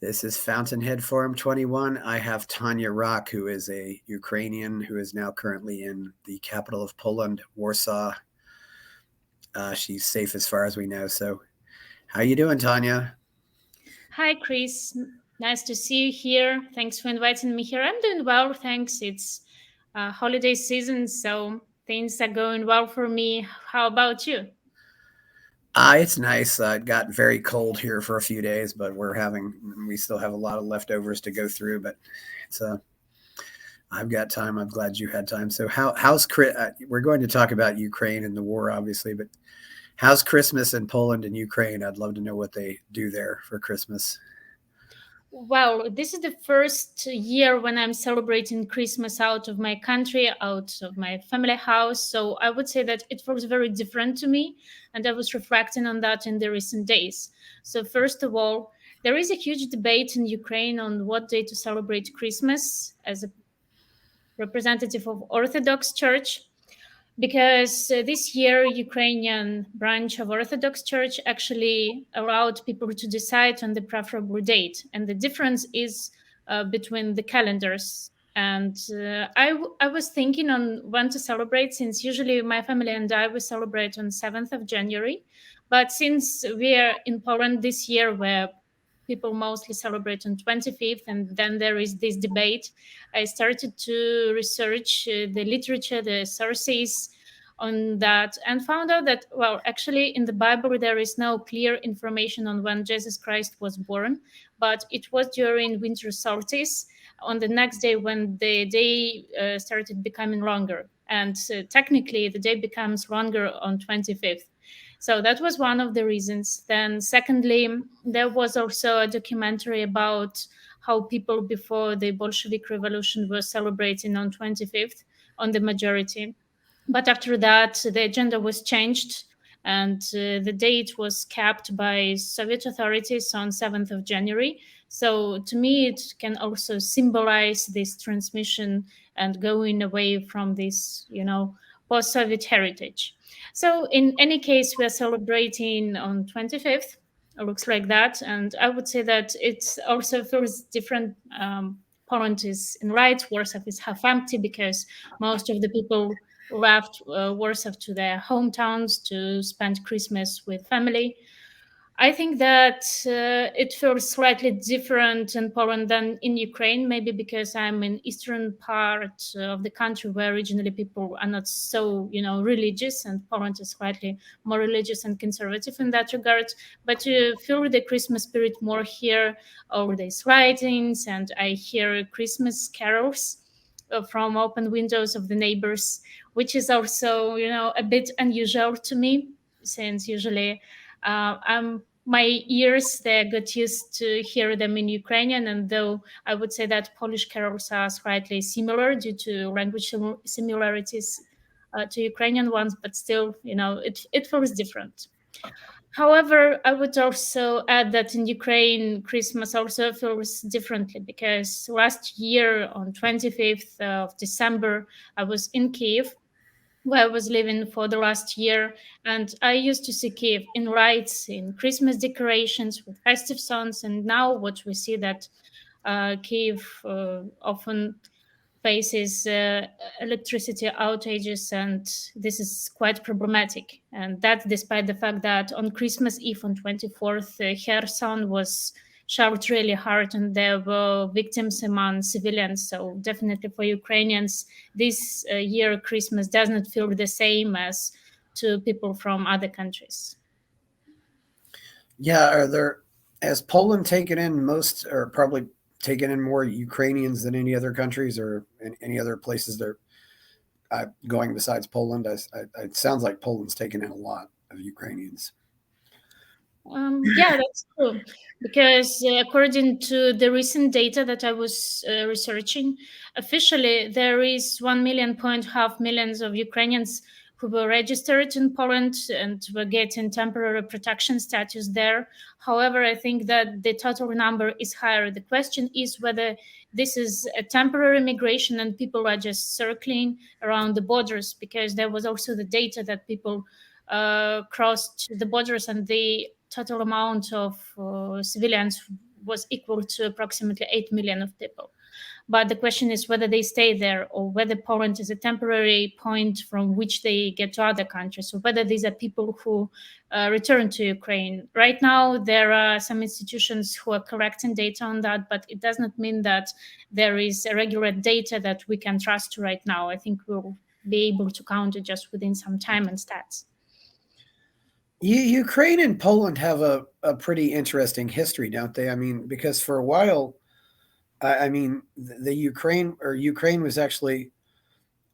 This is Fountainhead Forum 21. I have Tania Rak, who is a Ukrainian who is now currently in the capital of Poland, Warsaw. She's safe as far as we know. So, how you doing, Tania? Hi, Chris. Nice to see you here. Thanks for inviting me here. I'm doing well, thanks. It's holiday season, so things are going well for me. How about you? It's nice. It got very cold here for a few days, but we still have a lot of leftovers to go through. But it's I've got time. I'm glad you had time. So, we're going to talk about Ukraine and the war, obviously, but how's Christmas in Poland and Ukraine? I'd love to know what they do there for Christmas. Well, this is the first year when I'm celebrating Christmas out of my country, out of my family house. So I would say that it feels very different to me. And I was reflecting on that in the recent days. So, first of all, there is a huge debate in Ukraine on what day to celebrate Christmas. As a representative of Orthodox Church, because this year Ukrainian branch of Orthodox Church actually allowed people to decide on the preferable date, and the difference is between the calendars. And I was thinking on when to celebrate, since usually my family and I will celebrate on 7th of January. But since we are in Poland this year, where people mostly celebrate on 25th, and then there is this debate, I started to research the literature, the sources on that, and found out that, well, actually in the Bible there is no clear information on when Jesus Christ was born, but it was during winter solstice, on the next day, when the day started becoming longer. And technically the day becomes longer on 25th. So that was one of the reasons. Then, secondly, there was also a documentary about how people before the Bolshevik Revolution were celebrating on 25th on the majority. But after that, the agenda was changed, and the date was kept by Soviet authorities on 7th of January. So to me, it can also symbolize this transmission and going away from this, post-Soviet heritage. So in any case, we are celebrating on 25th. It looks like that. And I would say that it also feels different. Poland is in light, Warsaw is half empty, because most of the people left Warsaw to their hometowns to spend Christmas with family. I think that it feels slightly different in Poland than in Ukraine, maybe because I'm in eastern part of the country where originally people are not so, religious, and Poland is slightly more religious and conservative in that regard. But you feel the Christmas spirit more here, all these lightings, and I hear Christmas carols from open windows of the neighbors, which is also, a bit unusual to me, since usually my ears, they got used to hear them in Ukrainian, and though I would say that Polish carols are slightly similar due to language similarities to Ukrainian ones, but still, it feels different. However, I would also add that in Ukraine, Christmas also feels differently, because last year on 25th of December, I was in Kiev, where I was living for the last year, and I used to see Kiev in lights, in Christmas decorations with festive songs, and now what we see that Kiev often faces electricity outages, and this is quite problematic. And that's despite the fact that on Christmas Eve on 24th, Kherson was shelled really hard, and there were victims among civilians. So definitely for Ukrainians, this year Christmas does not feel the same as to people from other countries. Yeah, has Poland taken in most, or probably taken in more Ukrainians than any other countries or in any other places they're going besides Poland? It sounds like Poland's taken in a lot of Ukrainians. Yeah, that's true. Because according to the recent data that I was researching, officially there is 1.5 million of Ukrainians who were registered in Poland and were getting temporary protection status there. However, I think that the total number is higher. The question is whether this is a temporary migration and people are just circling around the borders, because there was also the data that people crossed the borders, and the total amount of civilians was equal to approximately 8 million of people. But the question is whether they stay there or whether Poland is a temporary point from which they get to other countries, or whether these are people who return to Ukraine. Right now, there are some institutions who are collecting data on that, but it does not mean that there is a regular data that we can trust right now. I think we'll be able to count it just within some time and stats. Ukraine and Poland have a pretty interesting history, don't they? I mean, because for a while, I mean, the Ukraine was actually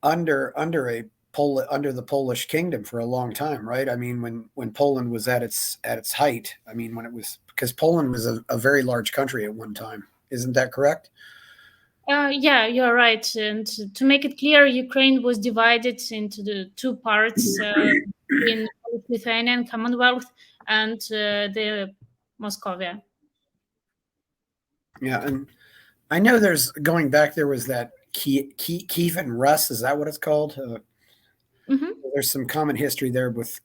under the Polish kingdom for a long time, right? I mean, when Poland was at its height, I mean, when it was, because Poland was a very large country at one time, isn't that correct? Yeah, you're right. And to make it clear, Ukraine was divided into the two parts in Lithuanian commonwealth and the Moscovia. Yeah, and I know there's going back. There was that Kiev and Rus. Is that what it's called? There's some common history there with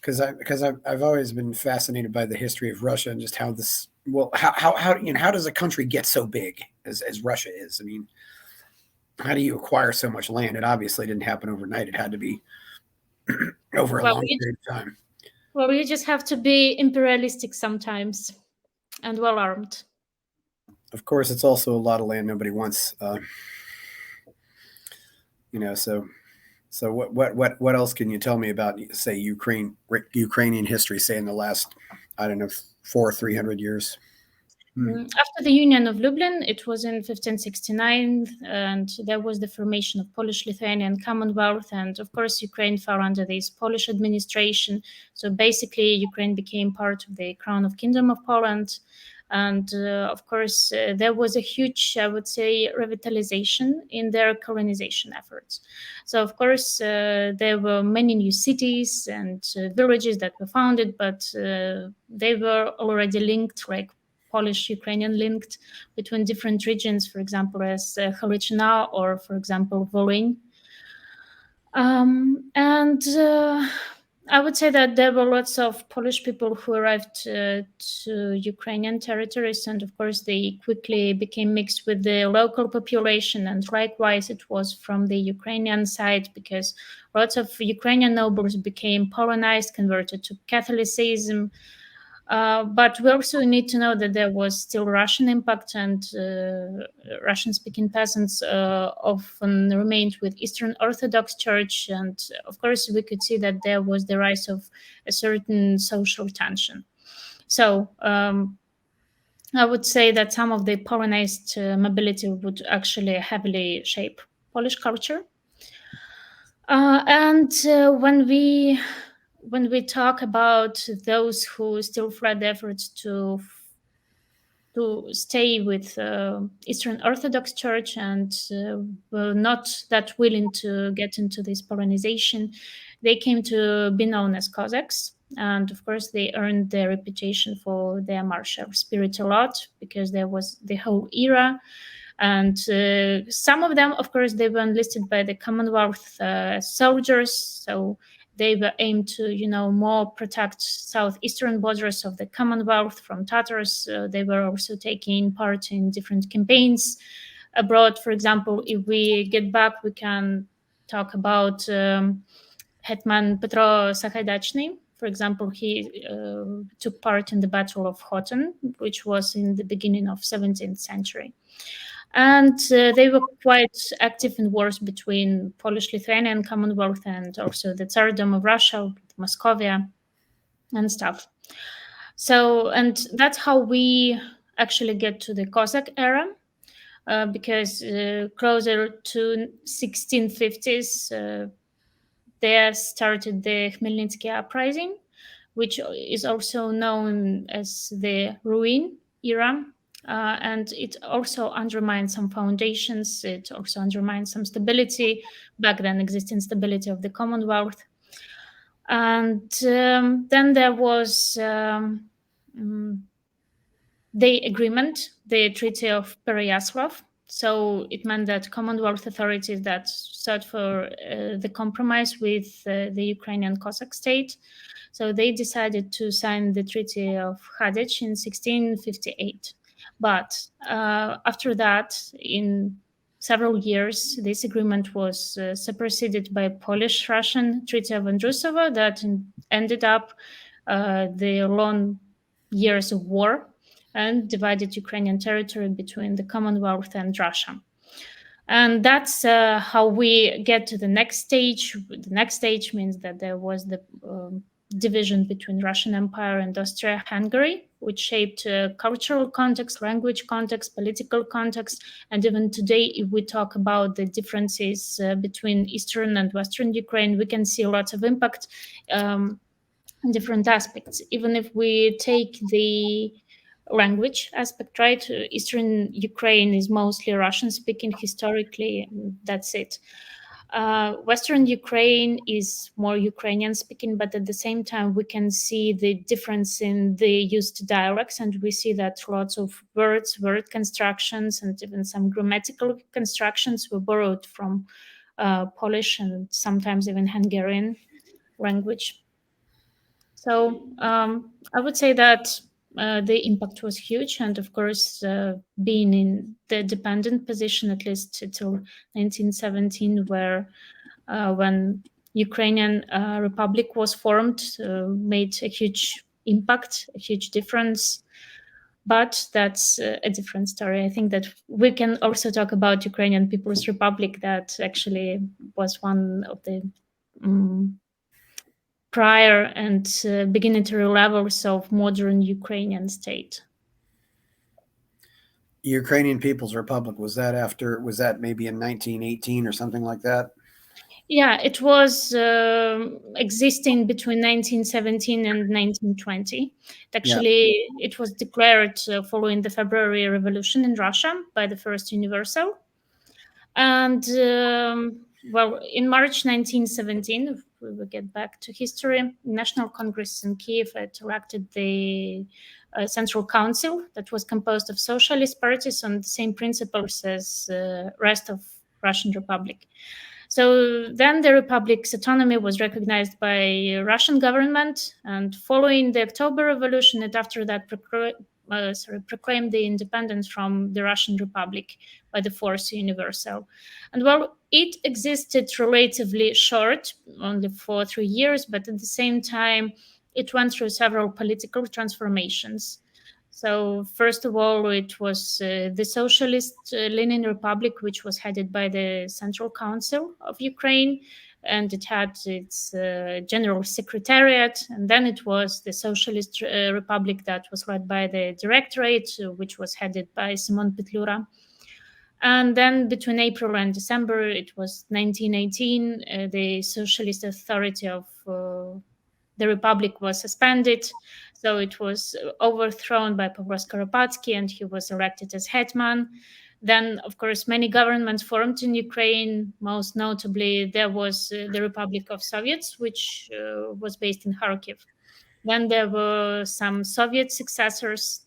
because I've always been fascinated by the history of Russia and just how this how how does a country get so big as Russia is? I mean, how do you acquire so much land? It obviously didn't happen overnight. It had to be over a long period of time. Well, you just have to be imperialistic sometimes and well armed. Of course, it's also a lot of land nobody wants. You know, so what else can you tell me about, say, Ukrainian history, say in the last, I don't know, 300 years? After the Union of Lublin, it was in 1569, and there was the formation of Polish-Lithuanian Commonwealth, and of course Ukraine fell under this Polish administration. So basically Ukraine became part of the Crown of Kingdom of Poland. And of course, there was a huge, I would say, revitalization in their colonization efforts. So of course, there were many new cities and villages that were founded, but they were already linked, like Polish-Ukrainian linked between different regions, for example, as Halychina or, for example, Volyn. And I would say that there were lots of Polish people who arrived to Ukrainian territories, and of course they quickly became mixed with the local population, and likewise it was from the Ukrainian side, because lots of Ukrainian nobles became Polonized, converted to Catholicism. But we also need to know that there was still Russian impact, and Russian-speaking peasants often remained with Eastern Orthodox Church. And of course, we could see that there was the rise of a certain social tension. So I would say that some of the Polonized mobility would actually heavily shape Polish culture. And when we talk about those who still fled the efforts to stay with Eastern Orthodox Church and were not that willing to get into this Polonization, they came to be known as Cossacks. And of course, they earned their reputation for their martial spirit a lot, because there was the whole era. And some of them, of course, they were enlisted by the Commonwealth soldiers. So they were aimed to, more protect southeastern borders of the Commonwealth from Tatars. They were also taking part in different campaigns abroad. For example, if we get back, we can talk about Hetman Petro Sahaidachny. For example, he took part in the Battle of Khotan, which was in the beginning of 17th century. And they were quite active in wars between Polish-Lithuanian Commonwealth and also the Tsardom of Russia, Moscovia, and stuff. So, and that's how we actually get to the Cossack era, because closer to 1650s, there started the Khmelnytsky uprising, which is also known as the Ruin era. And it also undermined some foundations. It also undermined some stability, back then existing stability of the Commonwealth. And then there was the agreement, the Treaty of Pereyaslav. So it meant that Commonwealth authorities that sought for the compromise with the Ukrainian Cossack state. So they decided to sign the Treaty of Hadych in 1658. But after that, in several years, this agreement was superseded by Polish-Russian Treaty of Andrusovo that ended up the long years of war and divided Ukrainian territory between the Commonwealth and Russia. And that's how we get to the next stage. The next stage means that there was the division between Russian Empire and Austria-Hungary, which shaped cultural context, language context, political context. And even today, if we talk about the differences between Eastern and Western Ukraine, we can see lots of impact in different aspects. Even if we take the language aspect, right? Eastern Ukraine is mostly Russian speaking historically, that's it. Western Ukraine is more Ukrainian speaking, but at the same time, we can see the difference in the used dialects, and we see that lots of words, word constructions, and even some grammatical constructions were borrowed from Polish and sometimes even Hungarian language. So I would say that the impact was huge, and of course, being in the dependent position at least till 1917, where when Ukrainian Republic was formed, made a huge impact, a huge difference. But that's a different story. I think that we can also talk about Ukrainian People's Republic, that actually was one of the prior and beginnatory levels of modern Ukrainian state. Ukrainian People's Republic, was that maybe in 1918 or something like that? Yeah, it was existing between 1917 and 1920. It was declared following the February Revolution in Russia by the First Universal. And well, in March 1917, if we will get back to history, National Congress in Kiev had elected the Central Council that was composed of socialist parties on the same principles as the rest of Russian Republic. So then the republic's autonomy was recognized by Russian government, and following the October Revolution, it after that proclaimed the independence from the Russian Republic by the Fourth Universal. And well, it existed relatively short, only for 3 years, but at the same time, it went through several political transformations. So first of all, it was the Socialist Lenin Republic, which was headed by the Central Council of Ukraine, and it had its general secretariat. And then it was the Socialist Republic that was led by the Directorate, which was headed by Simon Petlura. And then between April and December, it was 1918, the Socialist Authority of the Republic was suspended. So it was overthrown by Pavlo Skoropadsky, and he was elected as hetman. Then, of course, many governments formed in Ukraine. Most notably, there was the Republic of Soviets, which was based in Kharkiv. Then there were some Soviet successors.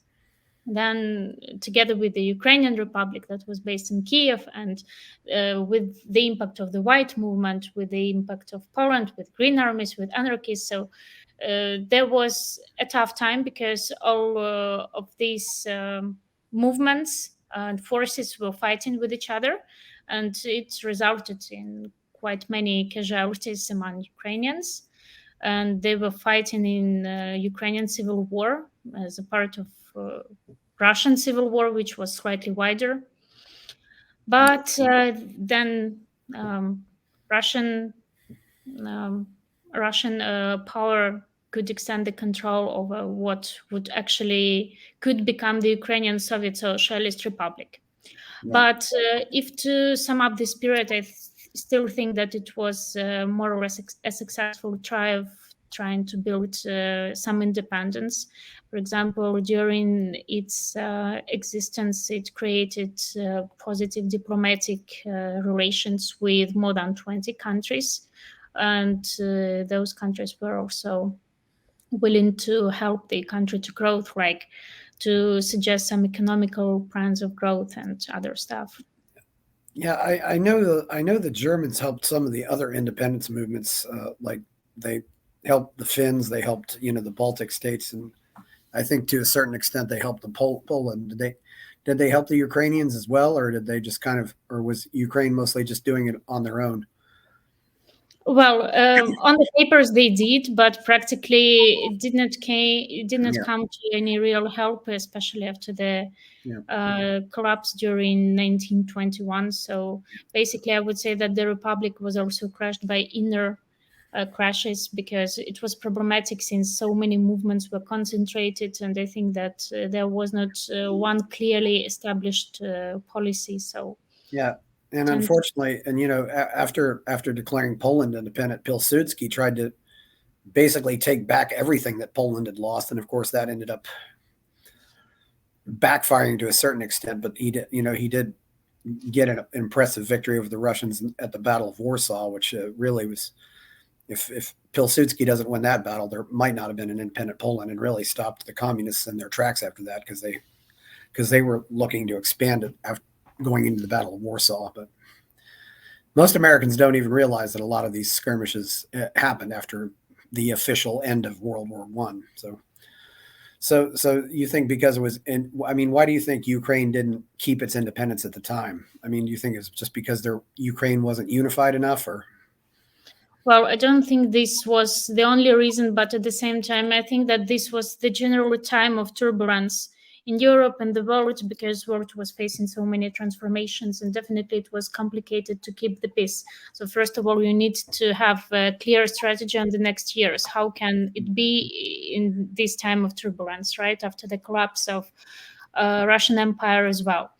Then, together with the Ukrainian Republic that was based in Kiev, and with the impact of the White Movement, with the impact of Poland, with Green Armies, with anarchists. So there was a tough time because all of these movements and forces were fighting with each other, and it resulted in quite many casualties among Ukrainians. And they were fighting in Ukrainian civil war as a part of Russian civil war, which was slightly wider. But then Russian power could extend the control over what would actually could become the Ukrainian Soviet Socialist Republic. Yeah. But if to sum up this period, I still think that it was more or less a successful trying to build some independence. For example, during its existence, it created positive diplomatic relations with more than 20 countries. And those countries were also willing to help the country to grow, like to suggest some economical plans of growth and other stuff. Yeah, I know the Germans helped some of the other independence movements, like they helped the Finns, they helped the Baltic states, and I think to a certain extent they helped the Poland. Did they help the Ukrainians as well, or did they just or was Ukraine mostly just doing it on their own? Well, on the papers they did, but practically it did not Yeah, come to any real help, especially after the yeah, collapse during 1921. So basically, I would say that the republic was also crushed by inner crashes because it was problematic since so many movements were concentrated, and I think that there was not one clearly established policy. So yeah. And tend unfortunately, and after declaring Poland independent, Pilsudski tried to basically take back everything that Poland had lost, and of course that ended up backfiring to a certain extent. But he did get an impressive victory over the Russians at the Battle of Warsaw, which really was. If Pilsudski doesn't win that battle, there might not have been an independent Poland, and really stopped the communists in their tracks after that, because they were looking to expand it after going into the Battle of Warsaw. But most Americans don't even realize that a lot of these skirmishes happened after the official end of World War One. So you think because it was in? I mean, why do you think Ukraine didn't keep its independence at the time? I mean, do you think it's just because Ukraine wasn't unified enough, or? Well, I don't think this was the only reason, but at the same time, I think that this was the general time of turbulence in Europe and the world because the world was facing so many transformations, and definitely it was complicated to keep the peace. So first of all, you need to have a clear strategy on the next years. How can it be in this time of turbulence, right after the collapse of Russian Empire as well?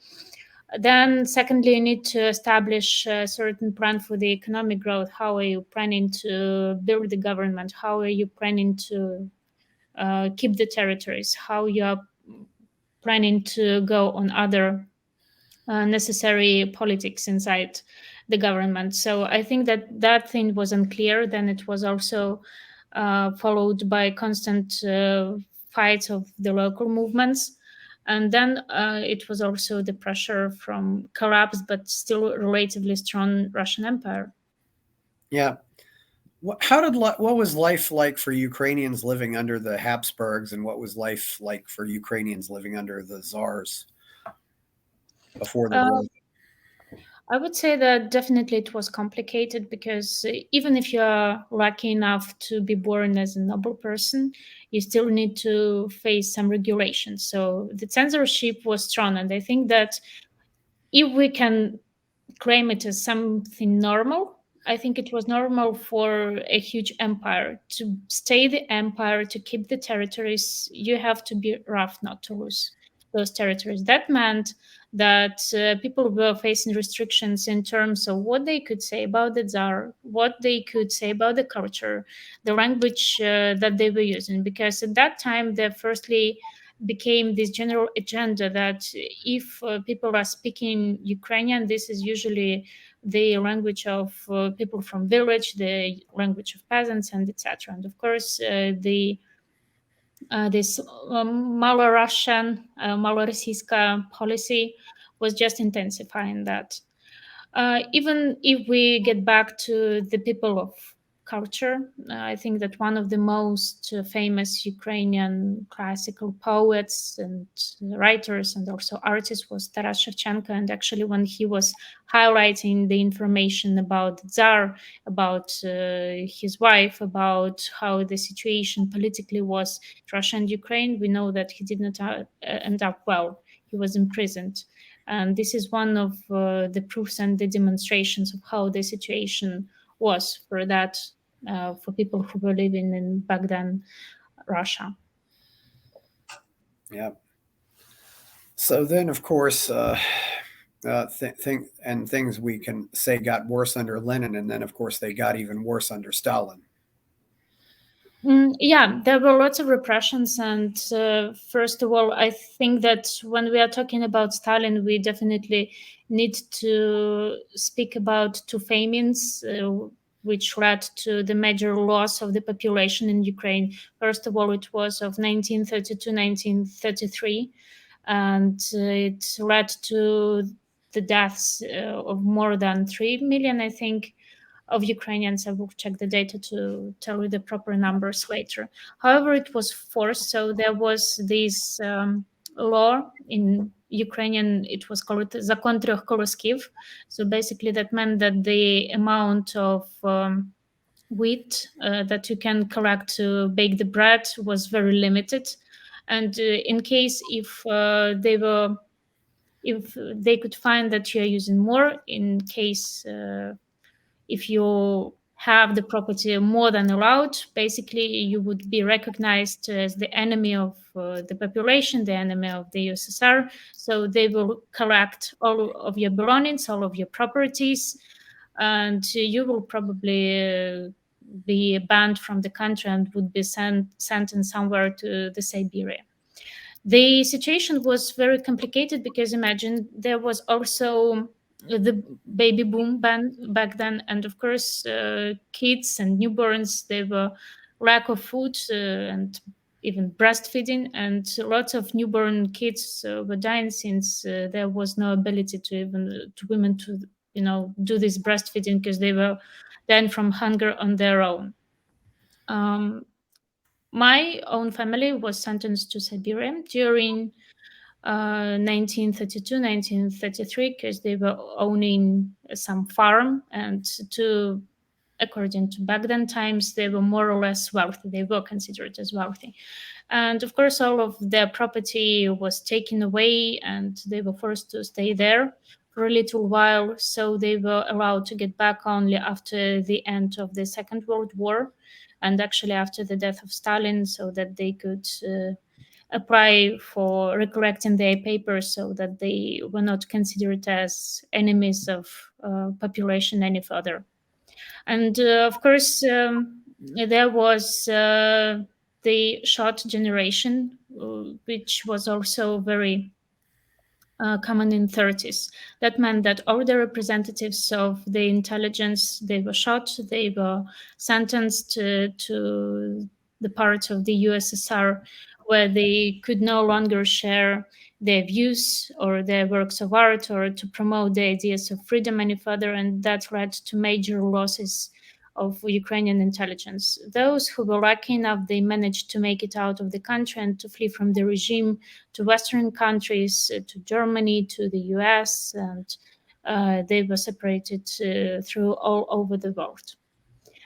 Then, secondly, you need to establish a certain plan for the economic growth. How are you planning to build the government? How are you planning to keep the territories? How you are planning to go on other necessary politics inside the government? So I think that that thing was unclear. Then it was also followed by constant fights of the local movements. And then it was also the pressure from collapsed but still relatively strong Russian Empire. Yeah. What was life like for Ukrainians living under the Habsburgs, and what was life like for Ukrainians living under the Tsars before the Uh, war? I would say that definitely it was complicated because even if you are lucky enough to be born as a noble person, you still need to face some regulations. So the censorship was strong, and I think that if we can claim it as something normal, I think it was normal for a huge empire to stay the empire, to keep the territories. You have to be rough not to lose those territories. That meant that people were facing restrictions in terms of what they could say about the Tsar, what they could say about the culture, the language that they were using. Because at that time, they firstly became this general agenda that if people are speaking Ukrainian, this is usually the language of people from village, the language of peasants, and etc. And of course, the this Malo-Russian, Malo-Rossiyska policy was just intensifying that. Even if we get back to the people of culture, I think that one of the most famous Ukrainian classical poets and writers and also artists was Taras Shevchenko. And actually, when he was highlighting the information about the Tsar, about his wife, about how the situation politically was in Russia and Ukraine, we know that he did not end up well. He was imprisoned. And this is one of the proofs and the demonstrations of how the situation was for that, for people who were living in back then Russia. Yeah. So then, of course, things we can say got worse under Lenin, and then of course they got even worse under Stalin. Yeah, there were lots of repressions, and first of all, I think that when we are talking about Stalin, we definitely need to speak about two famines, which led to the major loss of the population in Ukraine. First of all, it was of 1932, 1933, and it led to the deaths of more than 3 million, I think, of Ukrainians. I will check the data to tell you the proper numbers later. However, it was forced. So there was this law in Ukrainian, it was called Закон трёх колосків. So basically that meant that the amount of wheat that you can collect to bake the bread was very limited. And in case if they could find that you are using more, in case if you have the property more than allowed, basically you would be recognized as the enemy of the population, the enemy of the USSR. So they will collect all of your belongings, all of your properties, and you will probably be banned from the country and would be sentenced somewhere to the Siberia. The situation was very complicated because imagine there was also the baby boom back then, and of course kids and newborns, they were lack of food and even breastfeeding, and lots of newborn kids were dying since there was no ability to even to women to do this breastfeeding because they were dying from hunger on their own. My own family was sentenced to Siberia during 1932, 1933, because they were owning some farm, and according to back then times, they were more or less wealthy. They were considered as wealthy. And of course, all of their property was taken away and they were forced to stay there for a little while. So they were allowed to get back only after the end of the Second World War, and actually after the death of Stalin, so that they could apply for recollecting their papers so that they were not considered as enemies of population any further. And of course, there was the short generation, which was also very common in 30s. That meant that all the representatives of the intelligence, they were shot, they were sentenced to the part of the USSR where they could no longer share their views or their works of art or to promote the ideas of freedom any further, and that led to major losses of Ukrainian intelligence. Those who were lucky enough, they managed to make it out of the country and to flee from the regime to Western countries, to Germany, to the US, and they were separated through all over the world.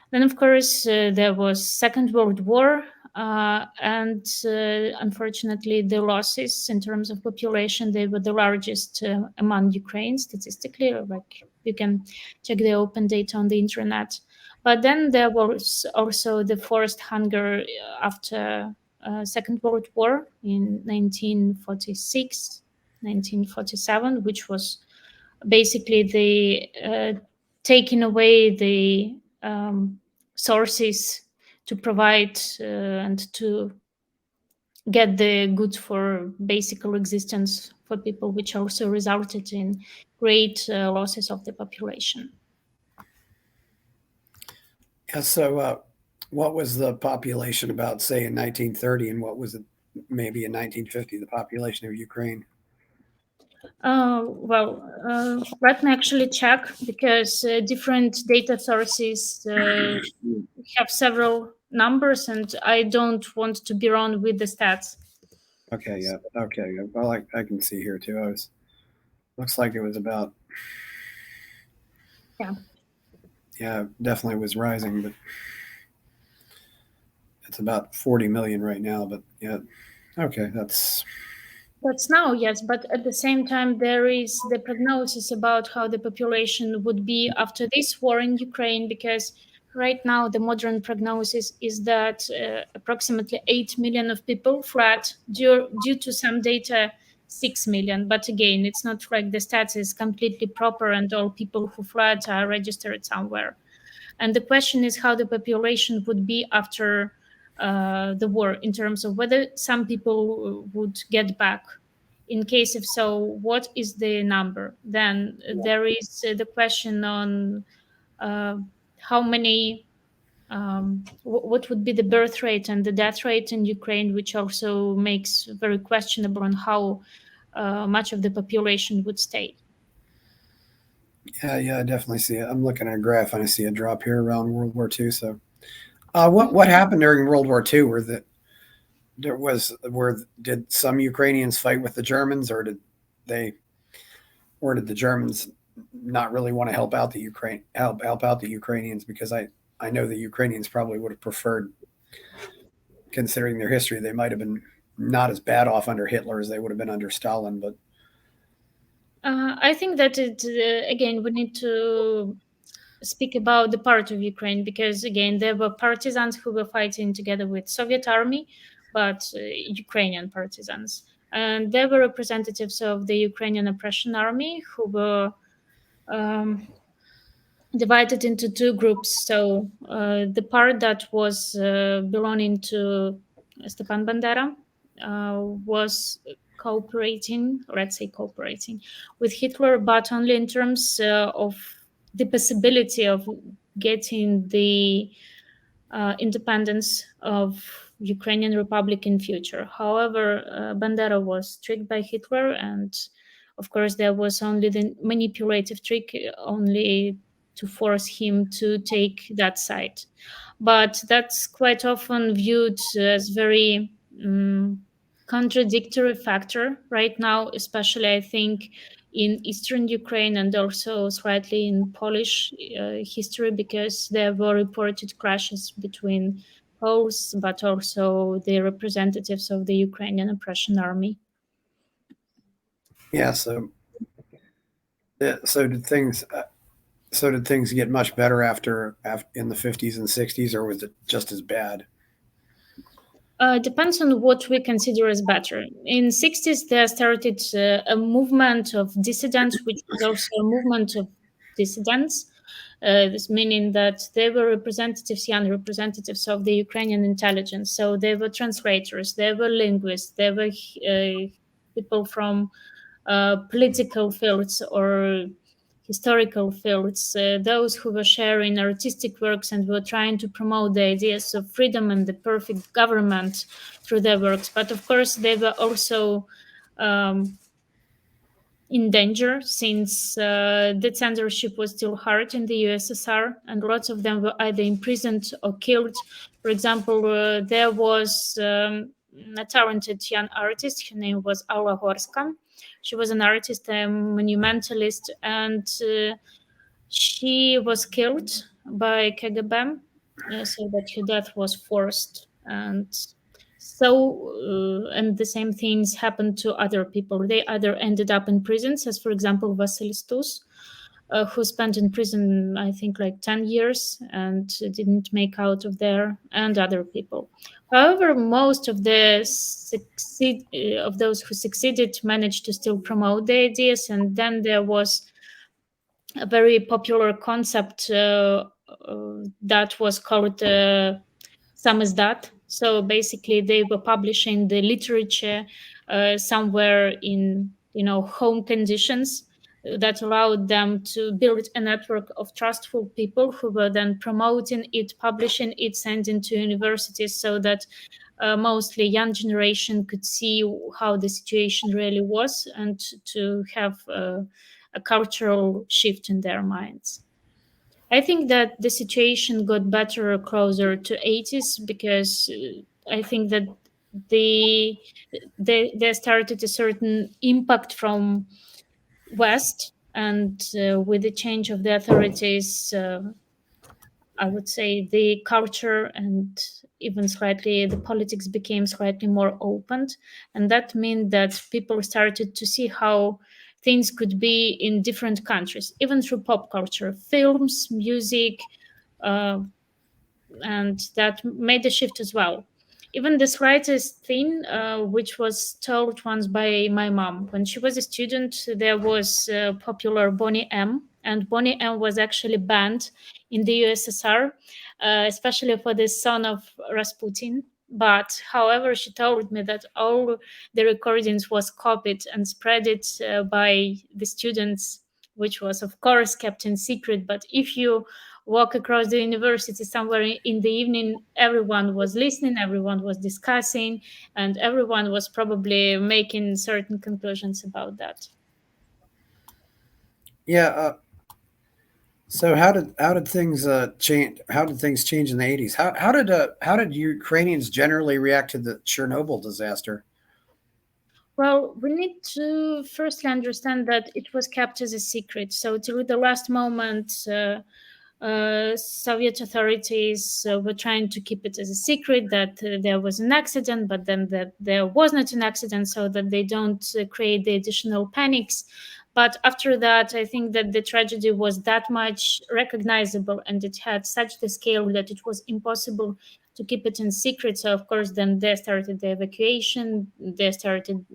Then, of course, there was Second World War, and unfortunately, the losses in terms of population, they were the largest among Ukraine statistically. Like you can check the open data on the internet. But then there was also the forced hunger after Second World War in 1946, 1947, which was basically the taking away the sources to provide and to get the goods for basic existence for people, which also resulted in great losses of the population. Yeah, so what was the population about, say, in 1930, and what was it maybe in 1950, the population of Ukraine? Let me actually check, because different data sources have several numbers, and I don't want to be wrong with the stats. Okay, yeah. Okay, yeah. Well, I can see here too. Looks like it was about. Yeah, definitely was rising, but it's about 40 million right now. But yeah, okay, that's now, yes, but at the same time, there is the prognosis about how the population would be after this war in Ukraine, because right now the modern prognosis is that approximately 8 million of people fled, due to some data 6 million. But again, it's not like the stats is completely proper and all people who fled are registered somewhere. And the question is how the population would be after the war, in terms of whether some people would get back. In case if so, what is the number? Then there is the question on how many, what would be the birth rate and the death rate in Ukraine, which also makes very questionable on how much of the population would stay. Yeah, I definitely see it. I'm looking at a graph and I see a drop here around World War II. So, what Mhm. happened during World War II? Where did some Ukrainians fight with the Germans, they or did the Germans not really want to help out the Ukrainians? Because I know the Ukrainians probably would have preferred, considering their history, they might have been not as bad off under Hitler as they would have been under Stalin. But I think that again, we need to speak about the part of Ukraine because again, there were partisans who were fighting together with Soviet army, but Ukrainian partisans, and there were representatives of the Ukrainian oppression army who were um, divided into two groups. So the part that was belonging to Stepan Bandera was cooperating, or let's say cooperating, with Hitler, but only in terms of the possibility of getting the independence of Ukrainian Republic in future. However, Bandera was tricked by Hitler, and of course, there was only the manipulative trick, only to force him to take that side. But that's quite often viewed as very contradictory factor right now, especially I think in eastern Ukraine and also slightly in Polish history, because there were reported clashes between Poles, but also the representatives of the Ukrainian oppression army. yeah, so did things get much better after in the 50s and 60s, or was it just as bad? Depends on what we consider as better. In 60s, there started a movement of dissidents, which was also a movement of dissidents. This meaning that they were representatives, young representatives of the Ukrainian intelligence. So they were translators, they were linguists, they were people from political fields or historical fields, those who were sharing artistic works and were trying to promote the ideas of freedom and the perfect government through their works. But of course, they were also um, in danger since the censorship was still hard in the USSR, and lots of them were either imprisoned or killed. For example, there was a talented young artist. Her name was Alla Horska. She was an artist, a monumentalist, and she was killed by KGB, so that her death was forced. And the same things happened to other people. They either ended up in prisons, as for example, Vasily Stus, who spent in prison, I think, like 10 years and didn't make out of there, and other people. However, most of of those who succeeded managed to still promote the ideas, and then there was a very popular concept that was called samizdat. So basically, they were publishing the literature somewhere in home conditions that allowed them to build a network of trustful people who were then promoting it, publishing it, sending to universities so that mostly young generation could see how the situation really was and to have a cultural shift in their minds. I think that the situation got better closer to 80s because I think that the there started a certain impact from West, and with the change of the authorities, I would say the culture and even slightly the politics became slightly more opened. And that meant that people started to see how things could be in different countries, even through pop culture, films, music, uh, and that made a shift as well. Even the slightest thing, which was told once by my mom when she was a student, there was popular Bonnie M, and Bonnie M was actually banned in the USSR, especially for the son of Rasputin. But however, she told me that all the recordings was copied and spread it by the students, which was of course kept in secret. But if you walk across the university somewhere in the evening, everyone was listening, everyone was discussing, and everyone was probably making certain conclusions about that. Yeah, So how did things change? How did things change in the 80s? How did Ukrainians generally react to the Chernobyl disaster? Well, we need to firstly understand that it was kept as a secret. So, till the last moment, Soviet authorities were trying to keep it as a secret that there was an accident, but then that there was not an accident, so that they don't create the additional panics. But after that, I think that the tragedy was that much recognizable and it had such the scale that it was impossible to keep it in secret. So, of course, then they started the evacuation, they started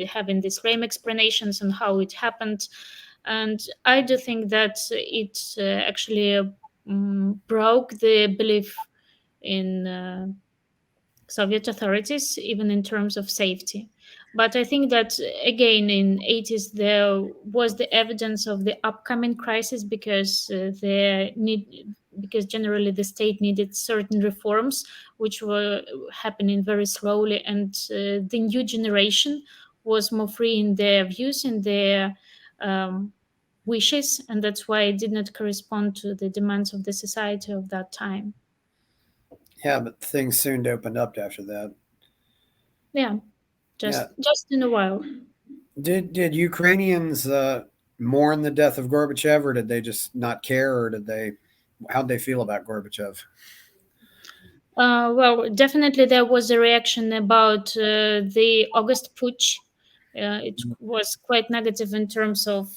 having these frame explanations on how it happened. And I do think that it actually broke the belief in Soviet authorities, even in terms of safety. But I think that again in 80s there was the evidence of the upcoming crisis because because generally the state needed certain reforms which were happening very slowly, and the new generation was more free in their views and their um, wishes, and that's why it did not correspond to the demands of the society of that time. Yeah, but things soon opened up after that. Yeah, Yeah. just in a while. Did Ukrainians mourn the death of Gorbachev, or did they just not care, or did they? How'd they feel about Gorbachev? Well, definitely there was a reaction about the August putsch. It was quite negative in terms of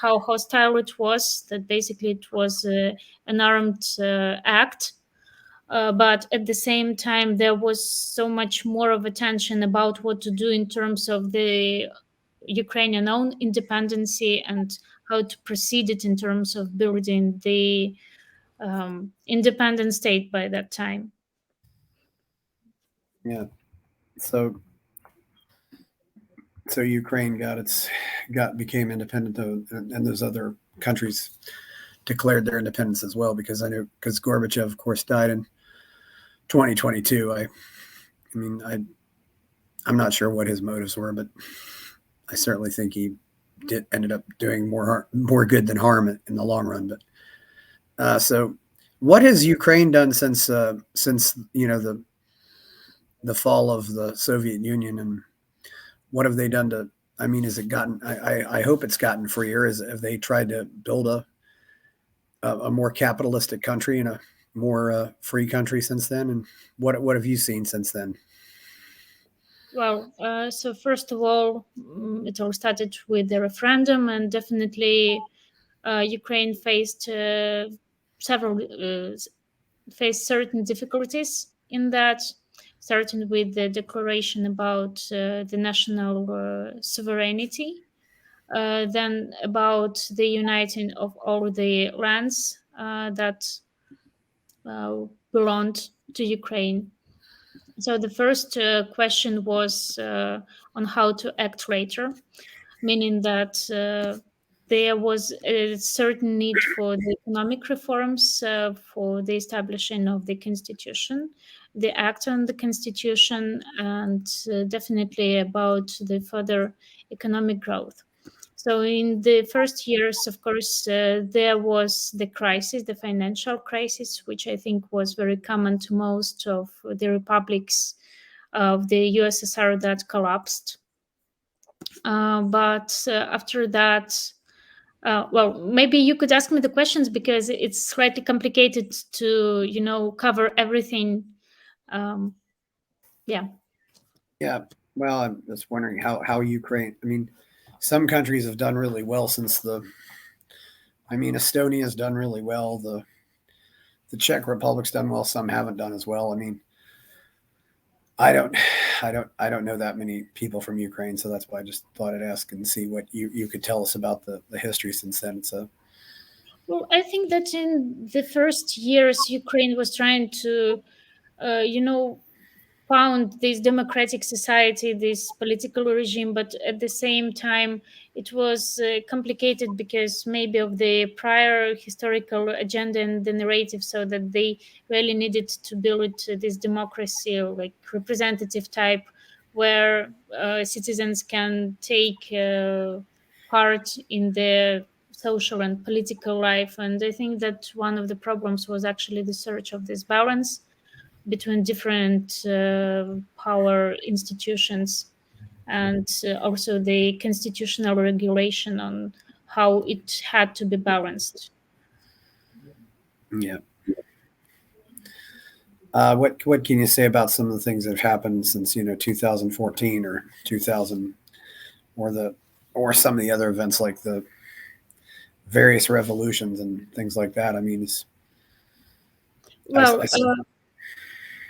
how hostile it was, that basically it was an armed act. But at the same time, there was so much more of attention about what to do in terms of the Ukrainian own independency and how to proceed it in terms of building the independent state by that time. Yeah. So so Ukraine got became independent, though, and those other countries declared their independence as well. Because I know because Gorbachev, of course, died in 2022. I mean, I'm not sure what his motives were, but I certainly think he ended up doing more good than harm in the long run. But so, what has Ukraine done since the fall of the Soviet Union, and what have they done to? I mean, has it gotten? I hope it's gotten freer. Have they tried to build a more capitalistic country and a more free country since then? And what have you seen since then? Well, so first of all, it all started with the referendum, and definitely Ukraine several faced certain difficulties in that, starting with the declaration about the national sovereignty, then about the uniting of all the lands that belonged to Ukraine. So the first question was on how to act later, meaning that there was a certain need for the economic reforms, for the establishing of the constitution, the act on the constitution, and definitely about the further economic growth. So in the first years, of course, there was the crisis, the financial crisis, which I think was very common to most of the republics of the USSR that collapsed. But after that, well, maybe you could ask me the questions because it's slightly complicated to, cover everything. Um, yeah. Yeah. Well, I'm just wondering how Ukraine. I mean, some countries have done really well since the. I mean, Estonia's done really well. The Czech Republic's done well. Some haven't done as well. I mean, I don't, I don't know that many people from Ukraine, so that's why I just thought I'd ask and see what you could tell us about the history since then. So Well, I think that in the first years, Ukraine was trying to, you know, found this democratic society, this political regime, but at the same time, it was complicated because maybe of the prior historical agenda and the narrative, so that they really needed to build this democracy, or like representative type, where citizens can take part in the social and political life. And I think that one of the problems was actually the search of this balance between different power institutions, and also the constitutional regulation on how it had to be balanced. Yeah. What can you say about some of the things that have happened since 2014 or 2000, or some of the other events like the various revolutions and things like that? I mean, Well, I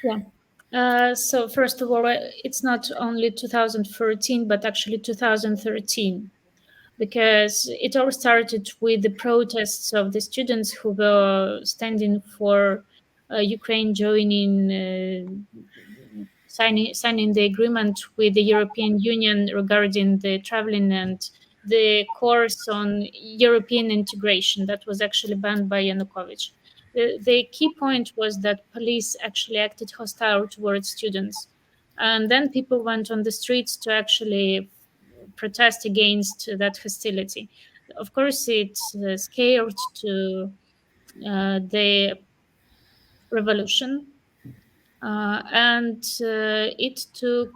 yeah. So first of all, it's not only 2014, but actually 2013, because it all started with the protests of the students who were standing for Ukraine joining, signing the agreement with the European Union regarding the traveling and the course on European integration that was actually banned by Yanukovych. The key point was that police actually acted hostile towards students. And then people went on the streets to actually protest against that hostility. Of course, it scaled to the revolution, and it took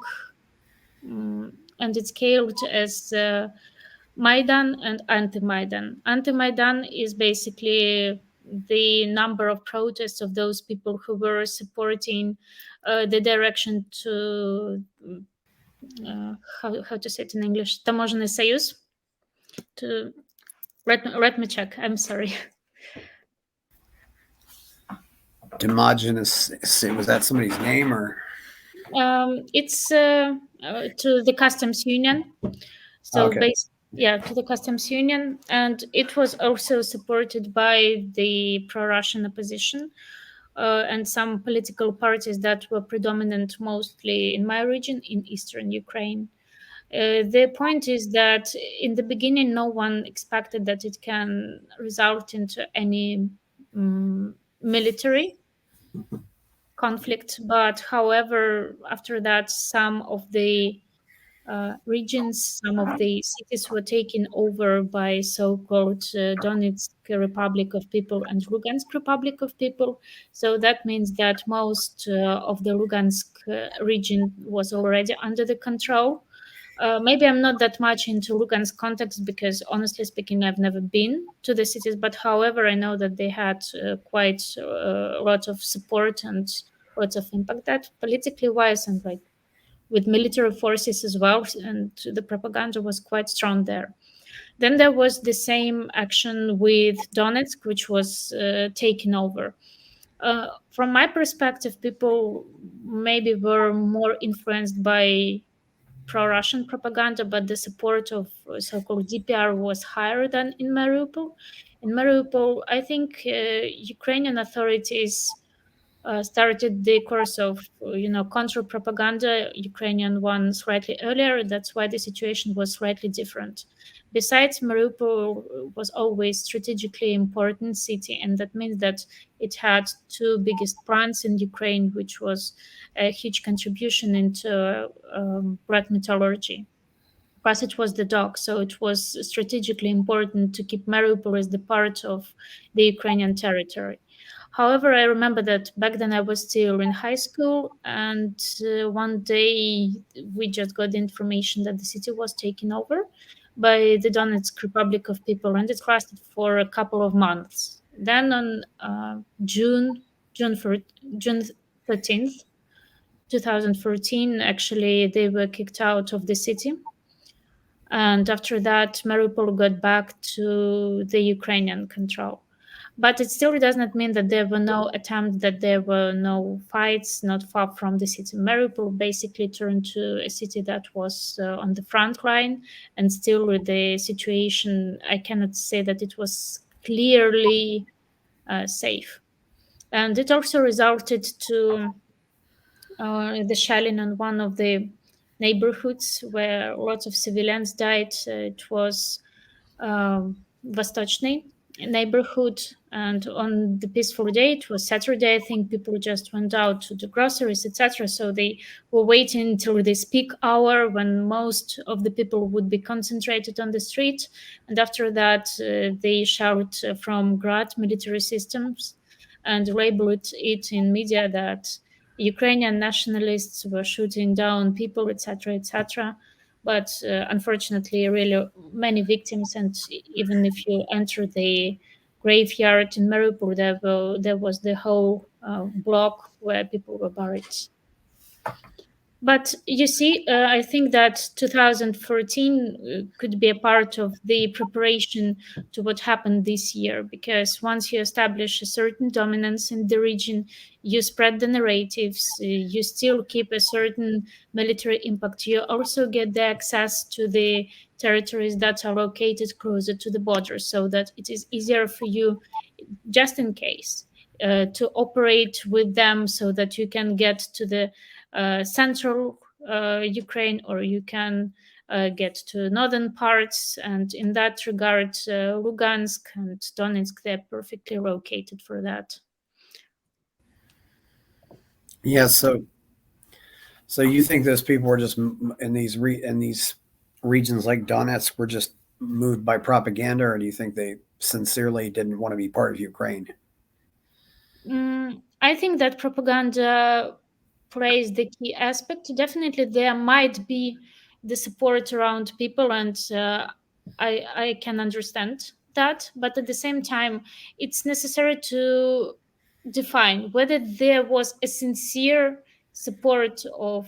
and it scaled as Maidan and anti-Maidan. Anti-Maidan is basically the number of protests of those people who were supporting the direction to how to say it in English, Таможенный союз. To let me check. I'm sorry. Dimogenes, was that somebody's name or? It's to the customs union. So Okay. yeah, to the customs union, and it was also supported by the pro-Russian opposition and some political parties that were predominant mostly in my region, in eastern Ukraine. The point is that in the beginning, no one expected that it can result into any military conflict. But however, after that, some of the regions, some of the cities were taken over by so-called Donetsk Republic of People and Lugansk Republic of People. So that means that most of the Lugansk region was already under the control. Maybe I'm not that much into Lugansk context because, honestly speaking, I've never been to the cities. But however, I know that they had quite a lot of support and lots of impact that politically wise and like with military forces as well, and the propaganda was quite strong there. Then there was the same action with Donetsk, which was taken over. From my perspective, people maybe were more influenced by pro-Russian propaganda, but the support of so-called DPR was higher than in Mariupol. In Mariupol, I think Ukrainian authorities started the course of counter propaganda, Ukrainian one slightly earlier. That's why the situation was slightly different. Besides, Mariupol was always strategically important city, and that means that it had two biggest plants in Ukraine, which was a huge contribution into black metallurgy. Plus, it was the dock, so it was strategically important to keep Mariupol as the part of the Ukrainian territory. However, I remember that back then I was still in high school, and one day we just got the information that the city was taken over by the Donetsk Republic of People, and it lasted for a couple of months. Then on June 13th, 2014, actually, they were kicked out of the city. And after that, Mariupol got back to the Ukrainian control. But it still does not mean that there were no attempts, that there were no fights not far from the city. Mariupol basically turned to a city that was on the front line, and still with the situation, I cannot say that it was clearly safe. And it also resulted to the shelling on one of the neighborhoods where lots of civilians died. It was Vostochny neighborhood, And on the peaceful day, it was Saturday, I think people just went out to the groceries, etc. So they were waiting until this peak hour when most of the people would be concentrated on the street. And after that, they shelled from Grad military systems and labeled it in media that Ukrainian nationalists were shooting down people, etc., etc. But unfortunately, really many victims. And even if you enter the graveyard in Mariupol, there was the whole block where people were buried. But you see, I think that 2014 could be a part of the preparation to what happened this year, because once you establish a certain dominance in the region, you spread the narratives, you still keep a certain military impact. You also get the access to the territories that are located closer to the border, so that it is easier for you, just in case, to operate with them, so that you can get to the central Ukraine, or you can get to northern parts. And in that regard, Lugansk and Donetsk, they're perfectly located for that. Yeah. So you think those people were just in these regions like Donetsk were just moved by propaganda, or do you think they sincerely didn't want to be part of Ukraine? I think that propaganda plays the key aspect. Definitely, there might be the support around people, and I can understand that. But at the same time, it's necessary to define whether there was a sincere support of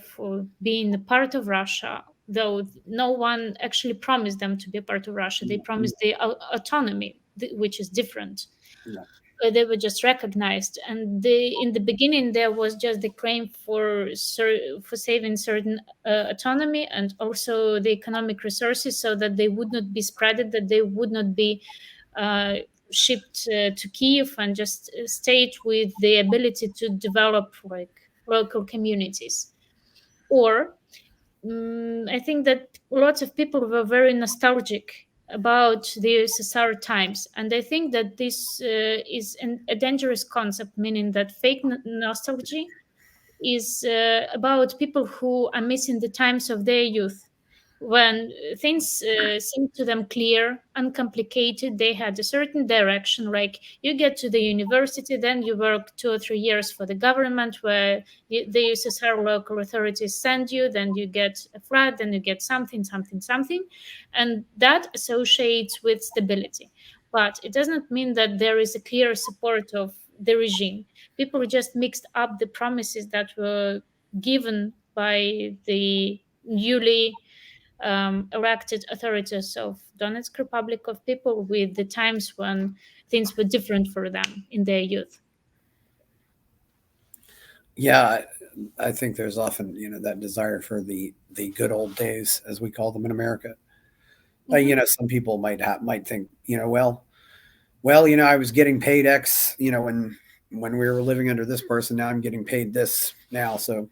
being a part of Russia, though no one actually promised them to be a part of Russia. They promised the autonomy, which is different. Yeah. They were just recognized, and in the beginning there was just the claim for for saving certain autonomy, and also the economic resources, so that they would not be spreaded, that they would not be uh, shipped to Kiev, and just stayed with the ability to develop like local communities. Or I think that lots of people were very nostalgic about the USSR times, and I think that this is a dangerous concept, meaning that fake nostalgia is about people who are missing the times of their youth, when things seemed to them clear, uncomplicated. They had a certain direction, like you get to the university, then you work 2 or 3 years for the government, where the USSR local authorities send you, then you get a flat, then you get something, something, something, and that associates with stability. But it doesn't mean that there is a clear support of the regime. People just mixed up the promises that were given by the newly elected authorities of Donetsk Republic of People with the times when things were different for them in their youth. Yeah, I think there's often that desire for the good old days, as we call them in America. Mhm. Some people might think, I was getting paid X, when we were living under this person. Now I'm getting paid this now, so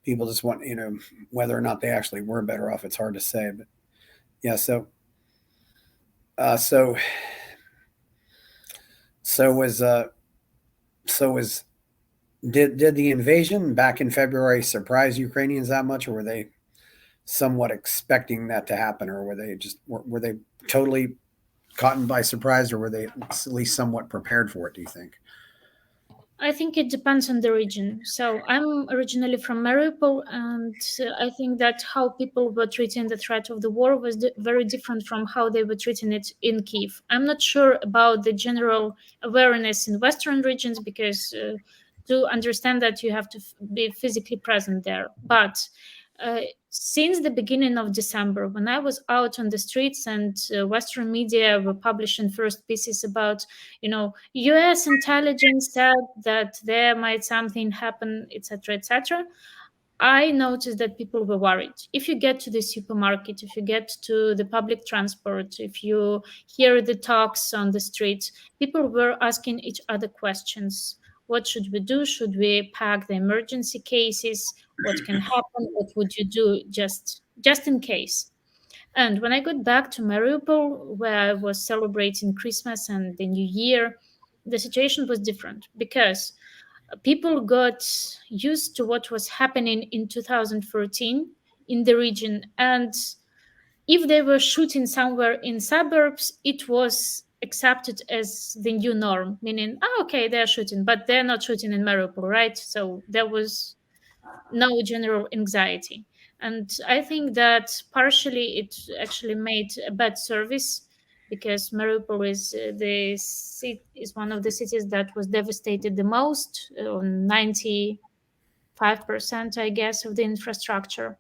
people just want, whether or not they actually were better off, it's hard to say. But yeah, uh, so so was so was did the invasion back in February surprise Ukrainians that much, or were they somewhat expecting that to happen, or were they totally caught by surprise, or were they at least somewhat prepared for it? Do you think? I think it depends on the region. So I'm originally from Mariupol, and I think that how people were treating the threat of the war was very different from how they were treating it in Kiev. I'm not sure about the general awareness in Western regions, because to understand that you have to be physically present there. But uh, since the beginning of December, when I was out on the streets and Western media were publishing first pieces about, US intelligence said that there might something happen, etc., etc., I noticed that people were worried. If you get to the supermarket, if you get to the public transport, if you hear the talks on the streets, people were asking each other questions. What should we do? Should we pack the emergency cases? What can happen? What would you do just in case? And when I got back to Mariupol, where I was celebrating Christmas and the New Year, the situation was different because people got used to what was happening in 2014 in the region, and if they were shooting somewhere in suburbs, it was accepted as the new norm, meaning, oh, okay, they're shooting, but they're not shooting in Mariupol, right? So there was no general anxiety. And I think that partially it actually made a bad service because Mariupol is is one of the cities that was devastated the most, on 95%, I guess, of the infrastructure.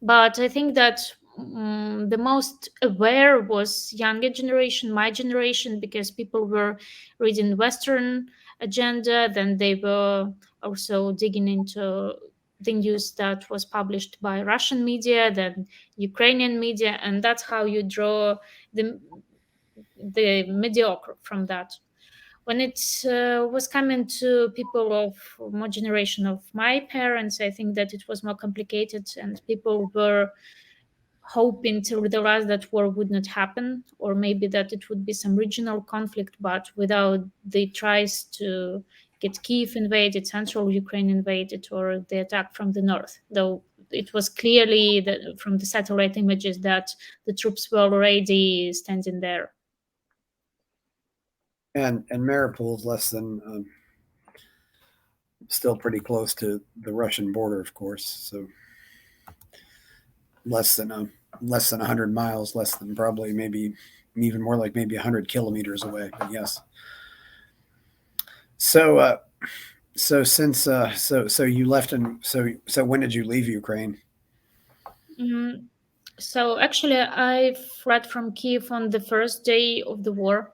But I think that the most aware was younger generation, my generation, because people were reading Western agenda, then they were also digging into the news that was published by Russian media, then Ukrainian media, and that's how you draw the mediocre from that. When it was coming to people of more generation of my parents, I think that it was more complicated, and people were hoping till the last that war would not happen, or maybe that it would be some regional conflict, but without the tries to get Kiev invaded, central Ukraine invaded, or the attack from the north. Though it was clearly that from the satellite images that the troops were already standing there. And Mariupol is less than still pretty close to the Russian border, of course. So less than 100 miles, less than probably maybe even more like maybe 100 kilometers away. But yes. So so you left, and so when did you leave Ukraine? Mm, so actually, I fled from Kiev on the first day of the war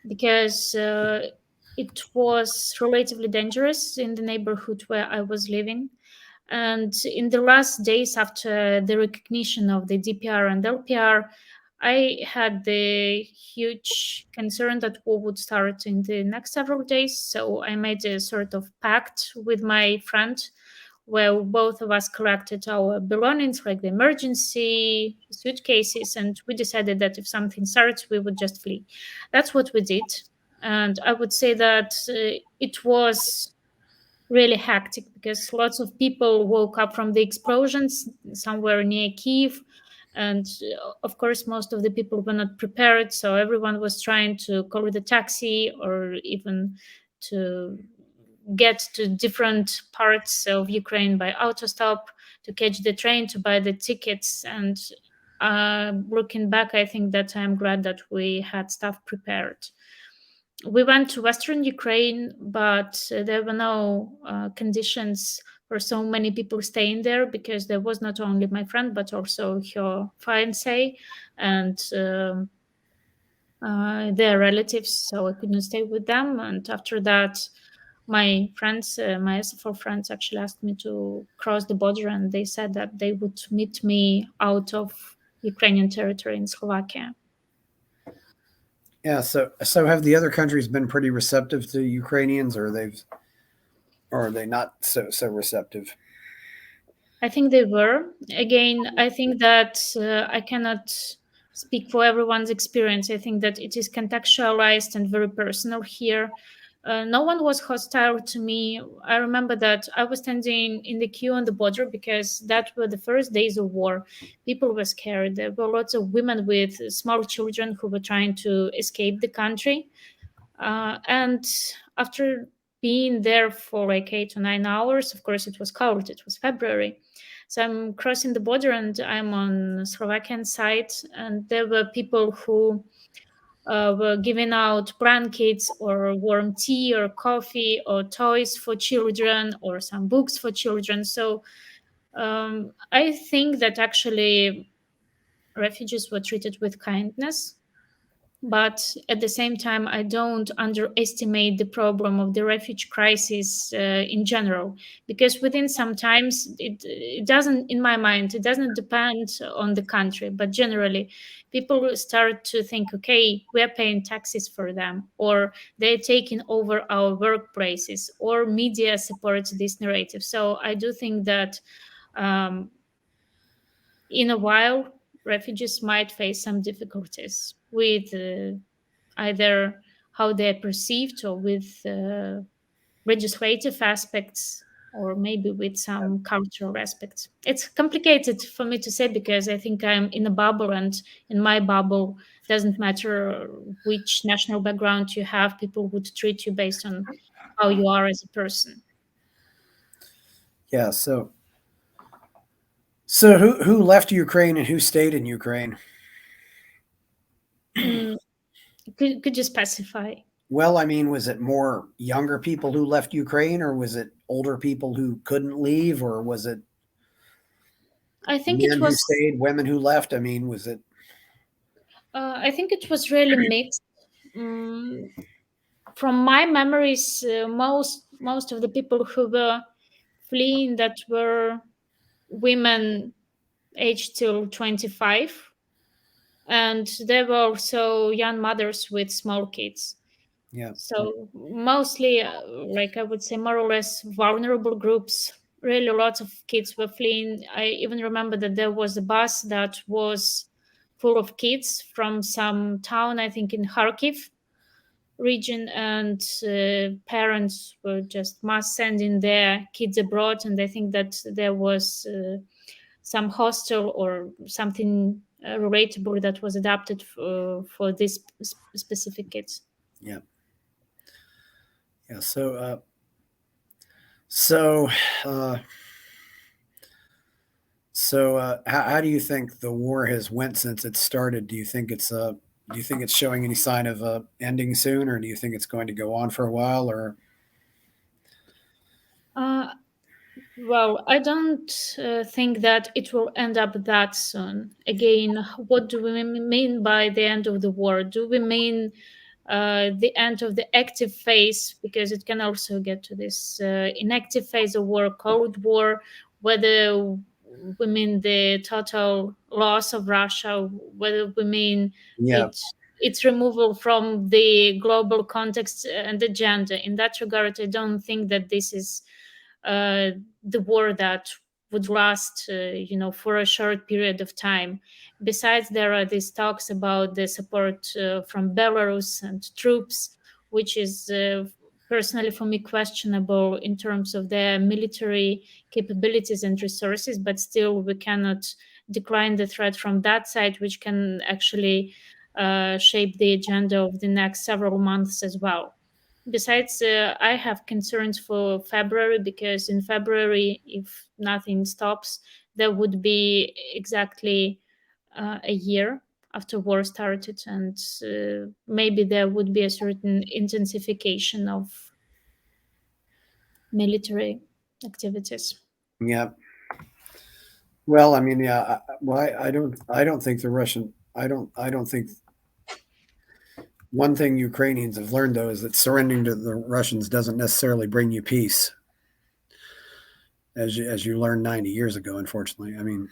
because it was relatively dangerous in the neighborhood where I was living. And in the last days after the recognition of the DPR and LPR, I had the huge concern that war would start in the next several days. So I made a sort of pact with my friend where both of us collected our belongings, like the emergency suitcases, and we decided that if something starts, we would just flee. That's what we did. And I would say that it was really hectic because lots of people woke up from the explosions somewhere near Kiev. And of course, most of the people were not prepared. So everyone was trying to call the taxi or even to get to different parts of Ukraine by autostop, to catch the train, to buy the tickets. And looking back, I think that I'm glad that we had stuff prepared. We went to Western Ukraine, but there were no conditions for so many people staying there because there was not only my friend but also her fiance and their relatives, so I couldn't stay with them. And after that, my friends, my SFO friends, actually asked me to cross the border, and they said that they would meet me out of Ukrainian territory in Slovakia. Yeah. So have the other countries been pretty receptive to Ukrainians, or are they not so receptive? I think they were. Again, I think that I cannot speak for everyone's experience. I think that it is contextualized and very personal here. No one was hostile to me. I remember that I was standing in the queue on the border because that were the first days of war. People were scared. There were lots of women with small children who were trying to escape the country. And after being there for like 8 or 9 hours, of course, it was cold. It was February. So I'm crossing the border and I'm on Slovakian side, and there were people who were giving out blankets or warm tea or coffee or toys for children or some books for children. So I think that actually refugees were treated with kindness, but at the same time I don't underestimate the problem of the refugee crisis in general, because within sometimes it doesn't, in my mind, it doesn't depend on the country, but generally people will start to think, okay, we're paying taxes for them, or they're taking over our workplaces, or media supports this narrative. So I do think that um, in a while refugees might face some difficulties with either how they're perceived, or with legislative aspects, or maybe with some cultural aspects. It's complicated for me to say because I think I'm in a bubble, and in my bubble, doesn't matter which national background you have, people would treat you based on how you are as a person. Yeah. So who left Ukraine and who stayed in Ukraine? Mm, could you specify? Well, I mean, was it more younger people who left Ukraine, or was it older people who couldn't leave, or was it I think it men who was. stayed, women who left? I mean, was it? I think it was really mixed. Mm, from my memories, most of the people who were fleeing that were women aged till 25, and there were also young mothers with small kids. Yeah, So mostly, like I would say, more or less vulnerable groups. Really, lots of kids were fleeing. I even remember that there was a bus that was full of kids from some town, I think in Kharkiv region, and parents were just mass sending their kids abroad. And I think that there was some hostel or something relatable that was adapted for these specific kids. yeah, yeah. So, uh, how do you think the war has went since it started? Do you think it's showing any sign of ending soon, or do you think it's going to go on for a while? Or Uh, Well, I don't think that it will end up that soon. Again, what do we mean by the end of the war? Do we mean the end of the active phase? Because it can also get to this inactive phase of war, Cold War, whether we mean the total loss of Russia, whether we mean yeah, it its removal from the global context and agenda. In that regard, I don't think that this is uh, the war that would last, for a short period of time. Besides, there are these talks about the support from Belarus and troops, which is personally for me questionable in terms of their military capabilities and resources, but still we cannot decline the threat from that side, which can actually shape the agenda of the next several months as well. Besides, I have concerns for February because in February, if nothing stops, there would be exactly a year after war started, and maybe there would be a certain intensification of military activities. yeah. Well, I mean, yeah. I don't think the Russian. I don't think one thing Ukrainians have learned though is that surrendering to the Russians doesn't necessarily bring you peace, as you learned 90 years ago. Unfortunately, Yeah,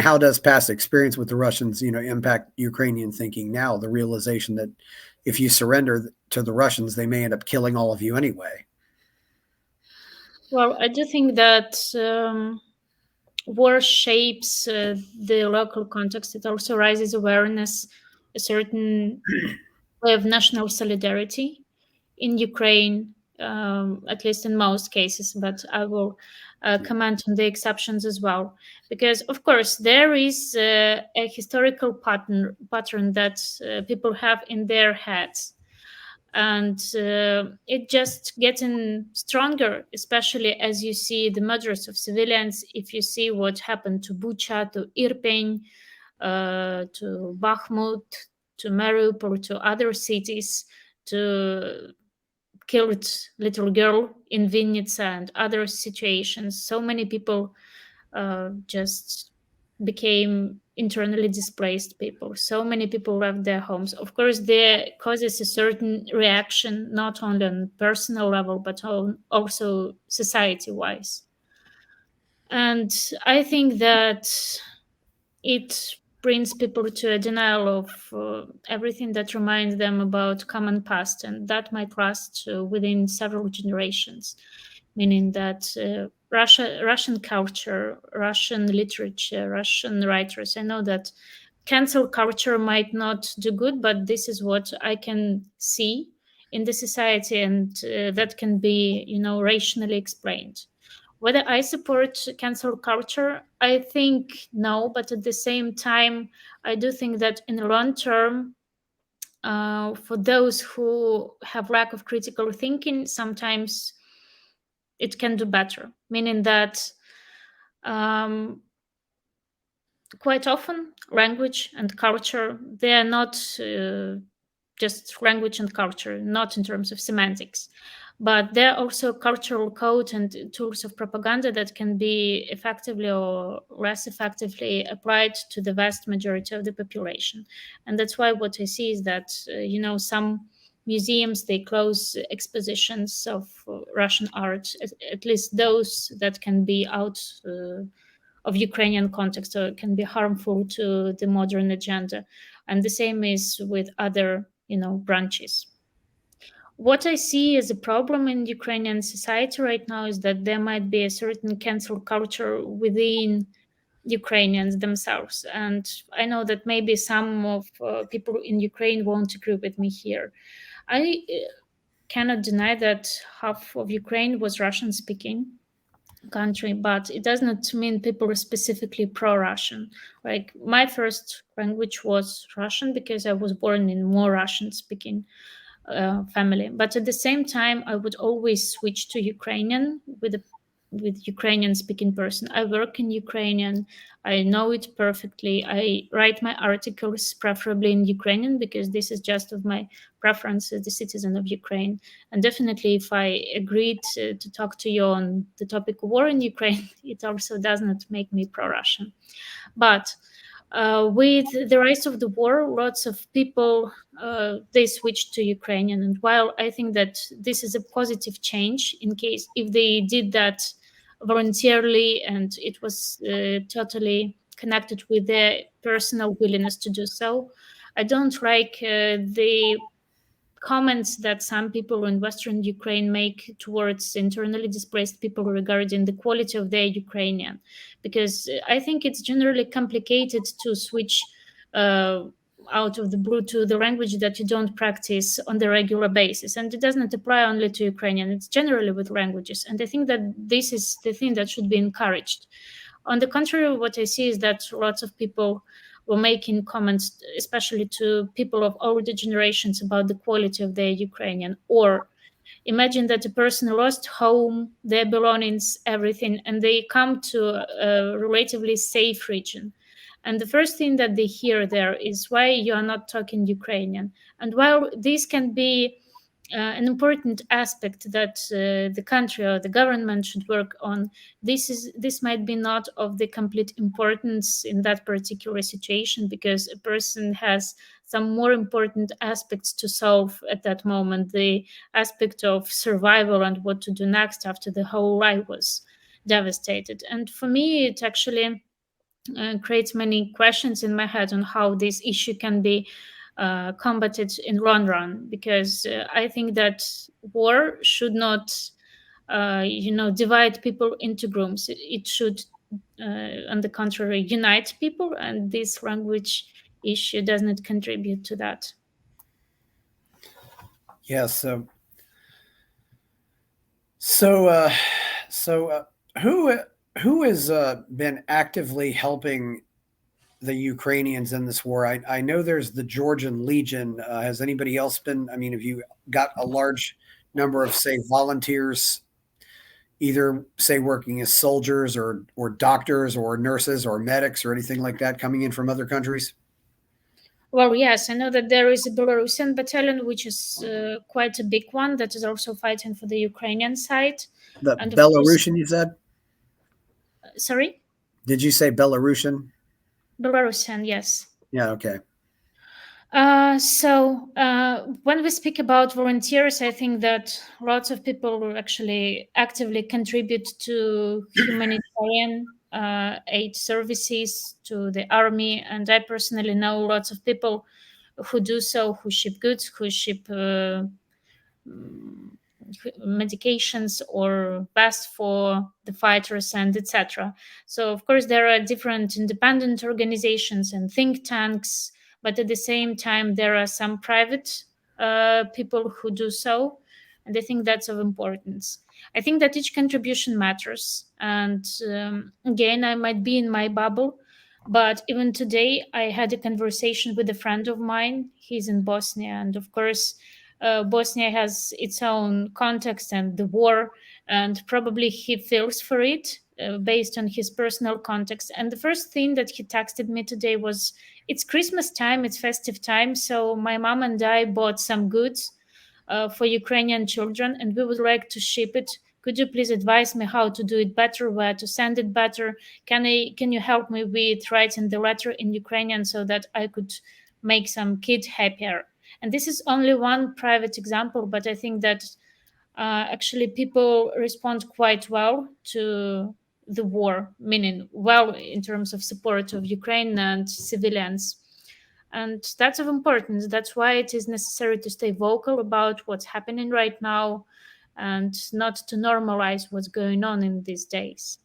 how does past experience with the Russians, impact Ukrainian thinking now? The realization that if you surrender to the Russians, they may end up killing all of you anyway. well, I do think that war shapes the local context. It also raises awareness, a certain way of national solidarity in Ukraine, at least in most cases, but I will comment on the exceptions as well. Because, of course, there is a historical pattern that people have in their heads. And it just getting stronger, especially as you see the murders of civilians. If you see what happened to Bucha, to Irpin, to Bakhmut, to Mariupol, to other cities, to killed little girl in Vinnytsia and other situations. So many people just became internally displaced people. So many people left their homes. Of course, there causes a certain reaction, not only on personal level, but also society-wise. And I think that it brings people to a denial of everything that reminds them about common past, and that might last within several generations. Meaning that Russian culture, Russian literature, Russian writers. I know that cancel culture might not do good, but this is what I can see in the society, and that can be, rationally explained. Whether I support cancel culture, I think no, but at the same time, I do think that in the long term, for those who have lack of critical thinking, sometimes it can do better. Meaning that um, quite often language and culture, they are not just language and culture, not in terms of semantics, but there are also cultural code and tools of propaganda that can be effectively or less effectively applied to the vast majority of the population. And that's why what I see is that some museums, they close expositions of Russian art, at least those that can be out of Ukrainian context, so it can be harmful to the modern agenda. And the same is with other, branches. What I see as a problem in Ukrainian society right now is that there might be a certain cancel culture within Ukrainians themselves. And I know that maybe some of people in Ukraine won't agree with me here. I cannot deny that half of Ukraine was Russian speaking country, but it does not mean people are specifically pro-Russian. Like my first language was Russian because I was born in more Russian-speaking family. But at the same time, I would always switch to Ukrainian with Ukrainian speaking person. I work in Ukrainian. I know it perfectly. I write my articles preferably in Ukrainian because this is just of my preference as a citizen of Ukraine. And definitely, if I agreed to talk to you on the topic of war in Ukraine, it also does not make me pro-Russian. But with the rise of the war, lots of people they switched to Ukrainian. And while I think that this is a positive change, in case if they did that voluntarily and it was totally connected with their personal willingness to do so, I don't like the comments that some people in Western Ukraine make towards internally displaced people regarding the quality of their Ukrainian, because I think it's generally complicated to switch uh, out of the blue to the language that you don't practice on the regular basis. And it doesn't apply only to Ukrainian, it's generally with languages. And I think that this is the thing that should be encouraged. On the contrary, what I see is that lots of people were making comments, especially to people of older generations, about the quality of their Ukrainian. Or imagine that a person lost home, their belongings, everything, and they come to a relatively safe region. And the first thing that they hear there is why you are not talking Ukrainian. And while this can be an important aspect that the country or the government should work on, this might be not of the complete importance in that particular situation, because a person has some more important aspects to solve at that moment, the aspect of survival and what to do next after the whole life was devastated. And for me, it actually creates many questions in my head on how this issue can be combated in long run, because I think that war should not divide people into groups. It should on the contrary unite people, and this language issue does not contribute to that. Yeah. So, so who who has been actively helping the Ukrainians in this war? I know there's the Georgian Legion. Has anybody else been? I mean, have you got a large number of, say, volunteers, either say working as soldiers or doctors or nurses or medics or anything like that, coming in from other countries? Well, yes, I know that there is a Belarusian battalion, which is quite a big one, that is also fighting for the Ukrainian side. The And of course, Belarusian, you said? sorry, Did you say Belarusian? Belarusian, yes. Yeah. Okay. When we speak about volunteers, I think that lots of people actually actively contribute to humanitarian aid services, to the army. And I personally know lots of people who do so, who ship goods, who ship medications or best for the fighters and etc. So of course there are different independent organizations and think tanks, but at the same time there are some private people who do so, and I think that's of importance. I think that each contribution matters, and again, I might be in my bubble, but even today I had a conversation with a friend of mine. He's in Bosnia, and of course Bosnia has its own context and the war, and probably he feels for it based on his personal context. And the first thing that he texted me today was, "It's Christmas time, it's festive time, so my mom and I bought some goods for Ukrainian children, and we would like to ship it. Could you please advise me how to do it better, where to send it better? Can you help me with writing the letter in Ukrainian so that I could make some kid happier?" And this is only one private example, but I think that actually people respond quite well to the war, meaning well in terms of support of Ukraine and civilians. And that's of importance. That's why it is necessary to stay vocal about what's happening right now and not to normalize what's going on in these days.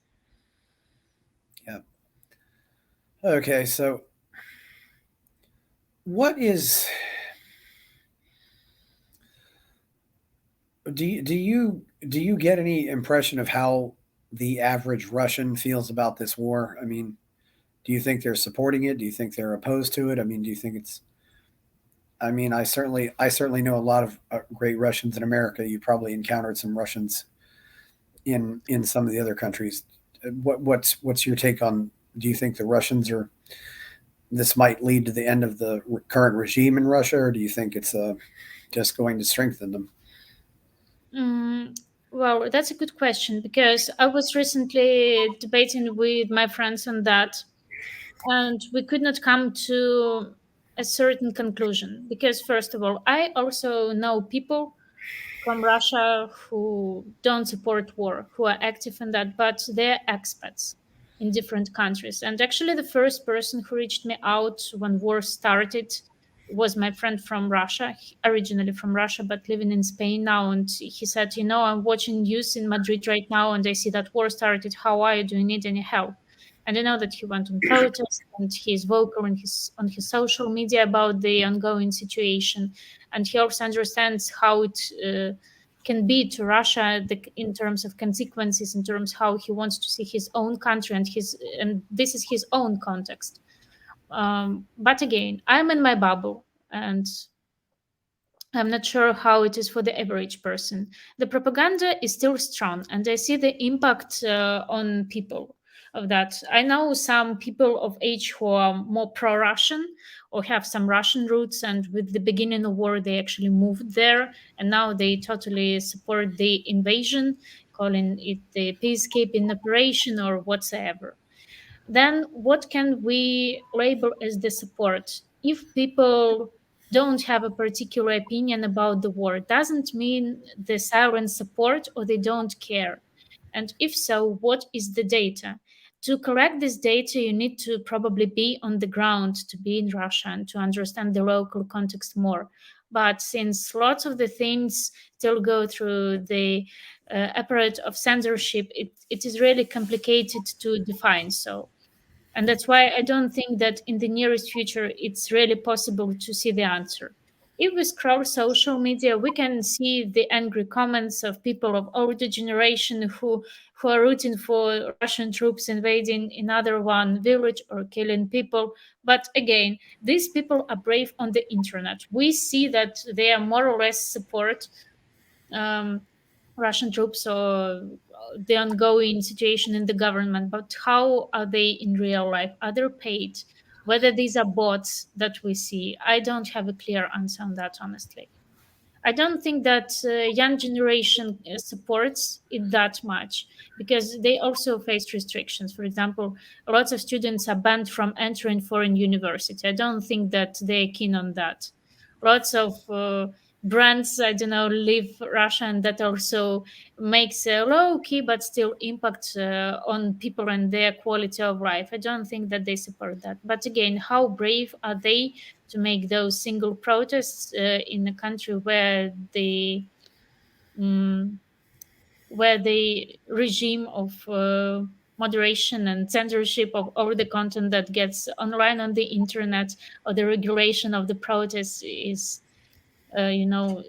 Yeah. Okay, so what is do you get any impression of how the average Russian feels about this war? I mean, do you think they're supporting it? Do you think they're opposed to it? I mean, do you think it's I mean, I certainly know a lot of great Russians in America. You probably encountered some Russians in some of the other countries. What's your take on? Do you think the Russians are this might lead to the end of the current regime in Russia, or do you think it's just going to strengthen them? Mm, well, that's a good question because I was recently debating with my friends on that, and we could not come to a certain conclusion because, first of all, I also know people from Russia who don't support war, who are active in that, but they're expats in different countries. And actually, the first person who reached me out when war started was my friend from Russia, originally from Russia, but living in Spain now. And he said, "You know, I'm watching news in Madrid right now, and I see that war started. How are you? Do you need any help?" And I know that he went on protest, and he's vocal on his social media about the ongoing situation, and he also understands how it can be to Russia in terms of consequences, in terms how he wants to see his own country and this is his own context. But again, I'm in my bubble, and I'm not sure how it is for the average person. The propaganda is still strong, and I see the impact on people of that. I know some people of age who are more pro Russian or have some Russian roots, and with the beginning of war, they actually moved there, and now they totally support the invasion, calling it the peacekeeping operation or whatsoever. Then what can we label as the support? If people don't have a particular opinion about the war, doesn't mean the silent support or they don't care. And if so, what is the data? To collect this data, you need to probably be on the ground, to be in Russia and to understand the local context more. But since lots of the things still go through the apparatus of censorship, it is really complicated to define. So and that's why I don't think that in the nearest future it's really possible to see the answer. If we scroll social media, we can see the angry comments of people of older generation who are rooting for Russian troops invading another one village or killing people. But again, these people are brave on the internet. We see that they are more or less support um, Russian troops or the ongoing situation in the government, but how are they in real life? Are they paid? Whether these are bots that we see, I don't have a clear answer on that, honestly. I don't think that young generation supports it that much because they also face restrictions. For example, lots of students are banned from entering foreign university. I don't think that they're keen on that. Lots of brands, I don't know, leave Russia, and that also makes a low key but still impact on people and their quality of life. I don't think that they support that. But again, how brave are they to make those single protests in a country where mm, where the regime of moderation and censorship of all the content that gets online on the internet, or the regulation of the protests is, you know,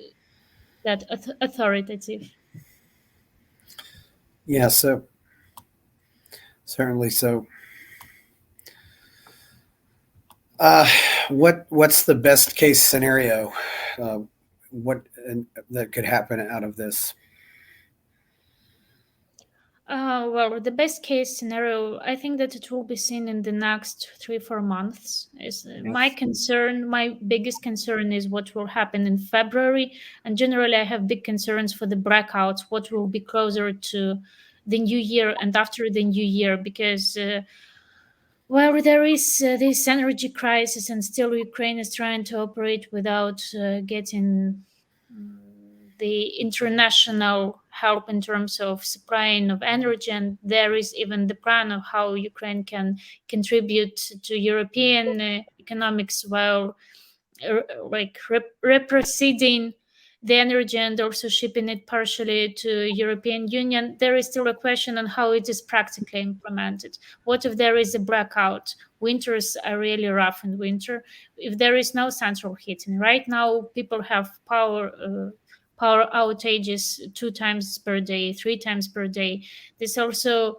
that authoritative. Yeah, so certainly. So, uh, what's the best case scenario? Uh, what that could happen out of this? Well, the best case scenario, I think that it will be seen in the next 3 4 months. Is Yeah. my concern. My biggest concern is what will happen in February, and generally, I have big concerns for the blackouts. What will be closer to the new year and after the new year, because well, there is this energy crisis, and still Ukraine is trying to operate without getting the international help in terms of supplying of energy. And there is even the plan of how Ukraine can contribute to European economics while like reproceeding the energy and also shipping it partially to European Union. There is still a question on how it is practically implemented. What if there is a blackout? Winters are really rough in winter. If there is no central heating, right now people have power outages 2 times per day, 3 times per day. This also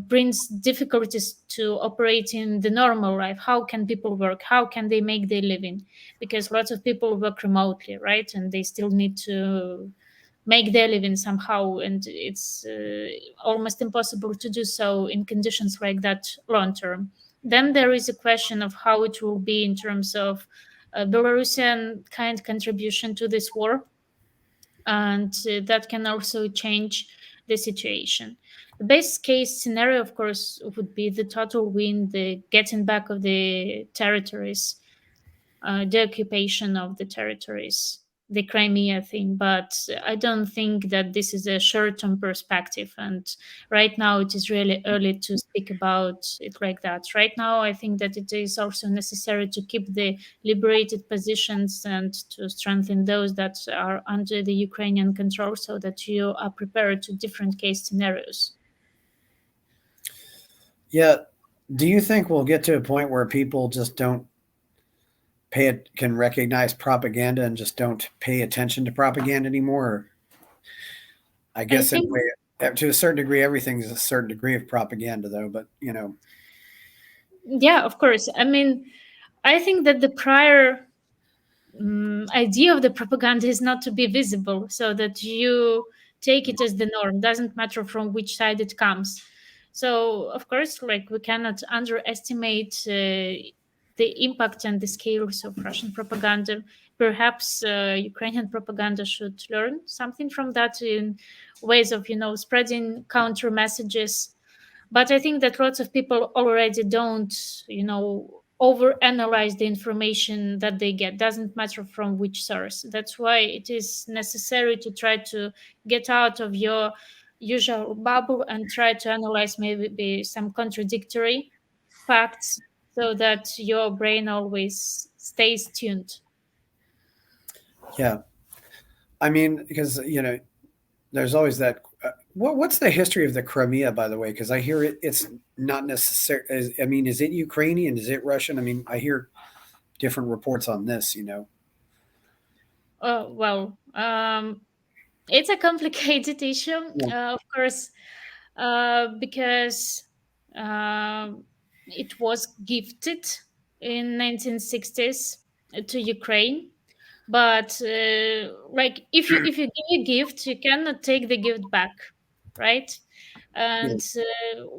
brings difficulties to operating the normal life. How can people work? How can they make their living? Because lots of people work remotely, right? And they still need to make their living somehow, and it's almost impossible to do so in conditions like that long term. Then there is a question of how it will be in terms of Belarusian kind contribution to this war, and that can also change the situation. The best case scenario, of course, would be the total win, the getting back of the territories, the occupation of the territories, the Crimea thing. But I don't think that this is a short-term perspective. And right now, it is really early to speak about it like that. Right now, I think that it is also necessary to keep the liberated positions and to strengthen those that are under the Ukrainian control, so that you are prepared to different case scenarios. Yeah. Do you think we'll get to a point where people just don't pay it, can recognize propaganda and just don't pay attention to propaganda anymore? I I guess in a think, way, to a certain degree, everything's a certain degree of propaganda, though. But yeah, of course. I mean, I think that the prior idea of the propaganda is not to be visible, so that you take it as the norm, doesn't matter from which side it comes. So of course, like, we cannot underestimate the impact and the scales of Russian propaganda. Perhaps Ukrainian propaganda should learn something from that in ways of, spreading counter messages. But I think that lots of people already don't, overanalyze the information that they get, doesn't matter from which source. That's why it is necessary to try to get out of your usual bubble and try to analyze maybe some contradictory facts, so that your brain always stays tuned. yeah, I mean, because there's always that. What's the history of the Crimea, by the way? Because I hear it's not necessary. I mean, is it Ukrainian? Is it Russian? I mean, I hear different reports on this. Well, it's a complicated issue, Yeah, of course, because um it was gifted in 1960s to Ukraine. But like, if you give a gift, you cannot take the gift back, right? yeah, And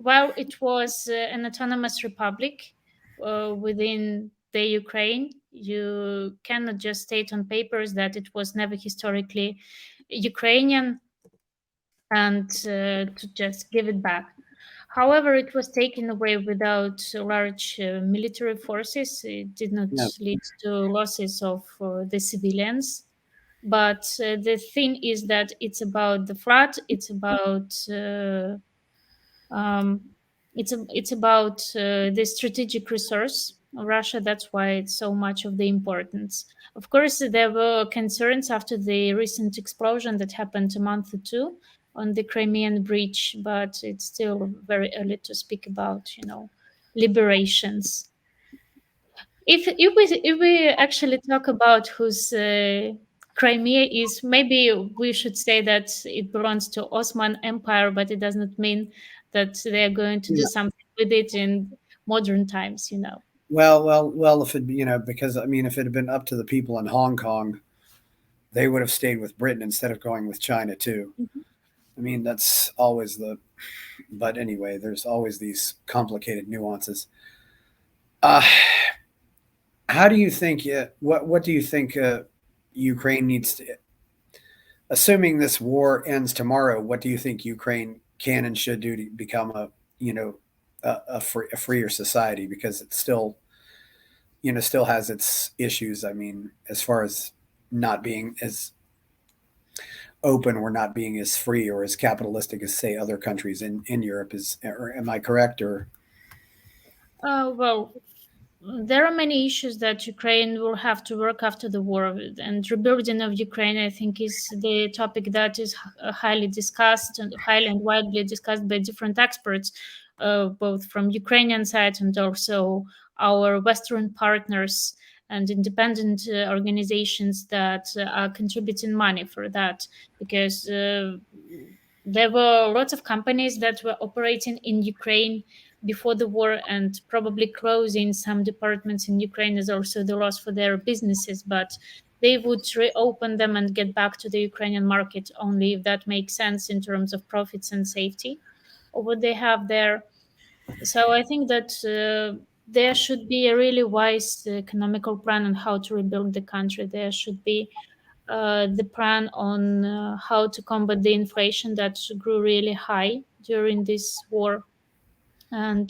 while it was an autonomous republic within the Ukraine, you cannot just state on papers that it was never historically Ukrainian, and to just give it back. However, it was taken away without large military forces. It did not yeah, lead to losses of the civilians. But the thing is that it's about the flood. It's about um, it's about the strategic resource. Russia. That's why it's so much of the importance. Of course, there were concerns after the recent explosion that happened a month or two on the Crimean Bridge, but it's still very early to speak about, liberations. If we actually talk about whose Crimea is, maybe we should say that it belongs to Ottoman Empire, but it does not mean that they are going to do Yeah. something with it in modern times. Well. If it, because I mean, if it had been up to the people in Hong Kong, they would have stayed with Britain instead of going with China too. Mhm. I mean, that's always the. But anyway, there's always these complicated nuances. Uh, how do you think? What do you think Ukraine needs to? Assuming this war ends tomorrow, what do you think Ukraine can and should do to become a freer society? Because it's still still has its issues. I mean, as far as not being as open or not being as free or as capitalistic as say other countries in Europe is, or am I correct? Or Well, there are many issues that Ukraine will have to work after the war, and rebuilding of Ukraine, I think, is the topic that is highly discussed and highly and widely discussed by different experts, both from Ukrainian side and also our Western partners and independent organizations that are contributing money for that, because there were lots of companies that were operating in Ukraine before the war, and probably closing some departments in Ukraine is also the loss for their businesses. But they would reopen them and get back to the Ukrainian market only if that makes sense in terms of profits and safety of what they have there. So I think that there should be a really wise economical plan on how to rebuild the country. There should be the plan on how to combat the inflation that grew really high during this war. And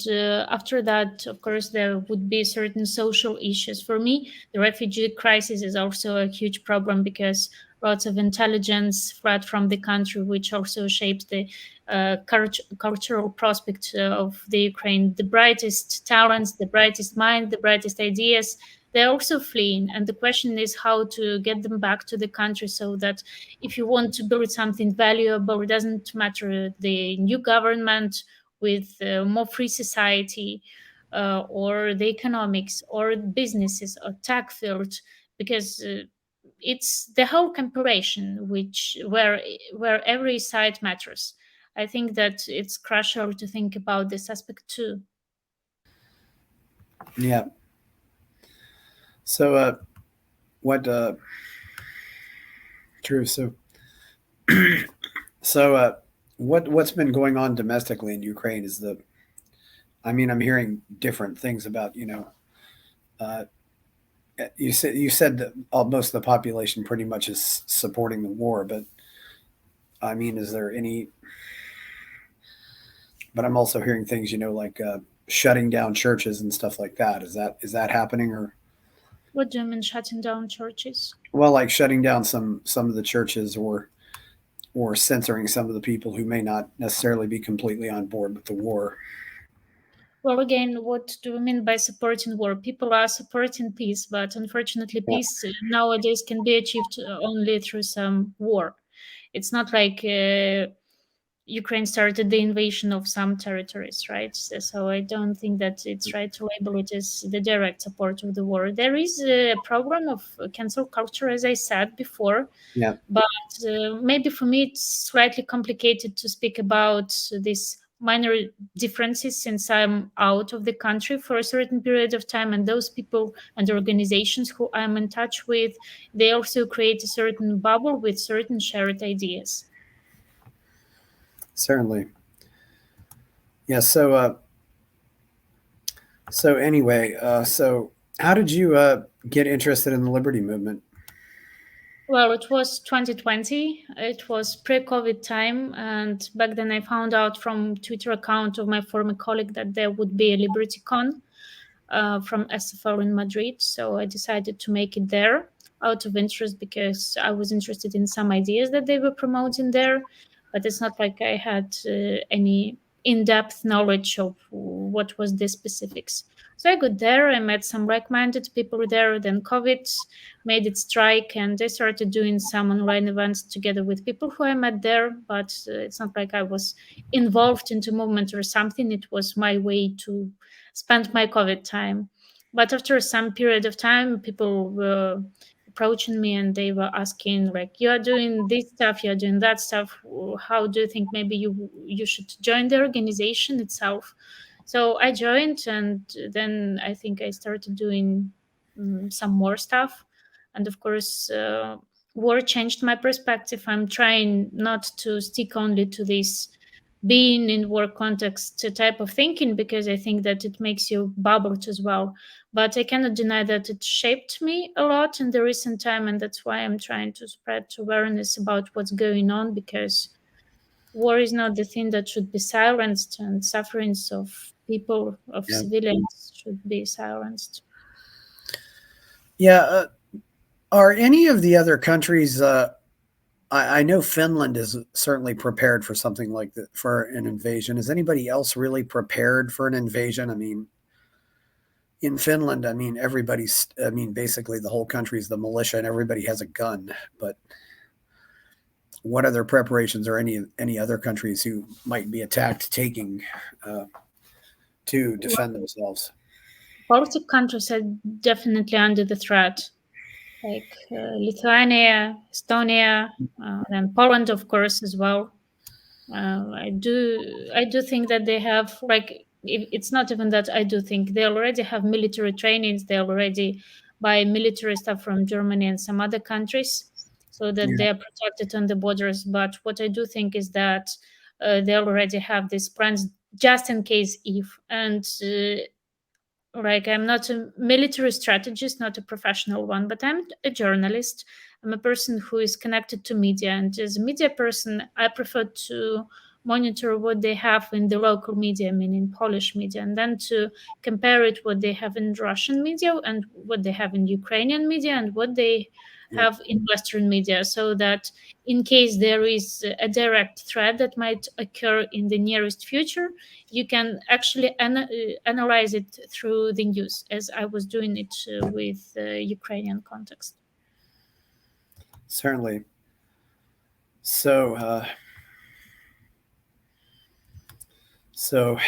after that, of course, there would be certain social issues. For me, the refugee crisis is also a huge problem because lots of intelligence fled from the country, which also shapes the cultural prospect of the Ukraine. The brightest talents, the brightest mind, the brightest ideas, they're also fleeing. And the question is how to get them back to the country so that if you want to build something valuable, it doesn't matter the new government with more free society, or the economics or businesses or tech field, because it's the whole compilation which where every side matters. I think that it's crucial to think about this aspect too. yeah. So what? True. So what's been going on domestically in Ukraine is the. I mean, I'm hearing different things about Uh, you said that most of the population pretty much is supporting the war, but I mean, is there any? But I'm also hearing things, like shutting down churches and stuff like that. Is that happening? Or What do you mean shutting down churches? well, like shutting down some of the churches, or censoring some of the people who may not necessarily be completely on board with the war. Well, again, what do we mean by supporting war? People are supporting peace, but unfortunately, Yeah. peace nowadays can be achieved only through some war. It's not like Ukraine started the invasion of some territories, right? So I don't think that it's right to label it as the direct support of the war. There is a program of cancel culture, as I said before, Yeah. but maybe for me it's slightly complicated to speak about these minor differences since I'm out of the country for a certain period of time, and those people and organizations who I'm in touch with, they also create a certain bubble with certain shared ideas. Certainly. Yeah. So anyway, so how did you get interested in the liberty movement? Well, it was 2020. It was pre-COVID time, and back then I found out from Twitter account of my former colleague that there would be a LibertyCon from SFL in Madrid. So I decided to make it there out of interest because I was interested in some ideas that they were promoting there. But it's not like I had any in-depth knowledge of what was the specifics. So I got there, I met some like-minded people there, then COVID made it strike, and I started doing some online events together with people who I met there, but it's not like I was involved into movement or something. It was my way to spend my COVID time. But after some period of time, people were approaching me and they were asking like, you are doing this stuff, you're doing that stuff, how do you think maybe you should join the organization itself? So I joined, and then I think I started doing some more stuff. And of course, war changed my perspective. I'm trying not to stick only to this being in work context type of thinking, because I think that it makes you bubbled as well. But I cannot deny that it shaped me a lot in the recent time, and that's why I'm trying to spread awareness about what's going on, because war is not the thing that should be silenced, and sufferings of people, of Yeah. civilians, should be silenced. Yeah. Are any of the other countries? I know Finland is certainly prepared for something like that, for an invasion. Is anybody else really prepared for an invasion? I mean, in Finland, I mean, everybody's. I mean, basically, the whole country is the militia, and everybody has a gun. But what other preparations are any other countries who might be attacked taking uh, to defend themselves? Baltic countries are definitely under the threat, like Lithuania, Estonia, and Poland, of course, as well. I do think that they have, like, it's not even that I do think, they already have military trainings. They already buy military stuff from Germany and some other countries, so that Yeah, they are protected on the borders. But what I do think is that they already have these plans just in case if. And like, I'm not a military strategist, not a professional one, but I'm a journalist. I'm a person who is connected to media, and as a media person, I prefer to monitor what they have in the local media, meaning Polish media, and then to compare it what they have in Russian media and what they have in Ukrainian media and what they yeah, have in Western media, so that in case there is a direct threat that might occur in the nearest future, you can actually analyze it through the news, as I was doing it with Ukrainian context. certainly. So, so,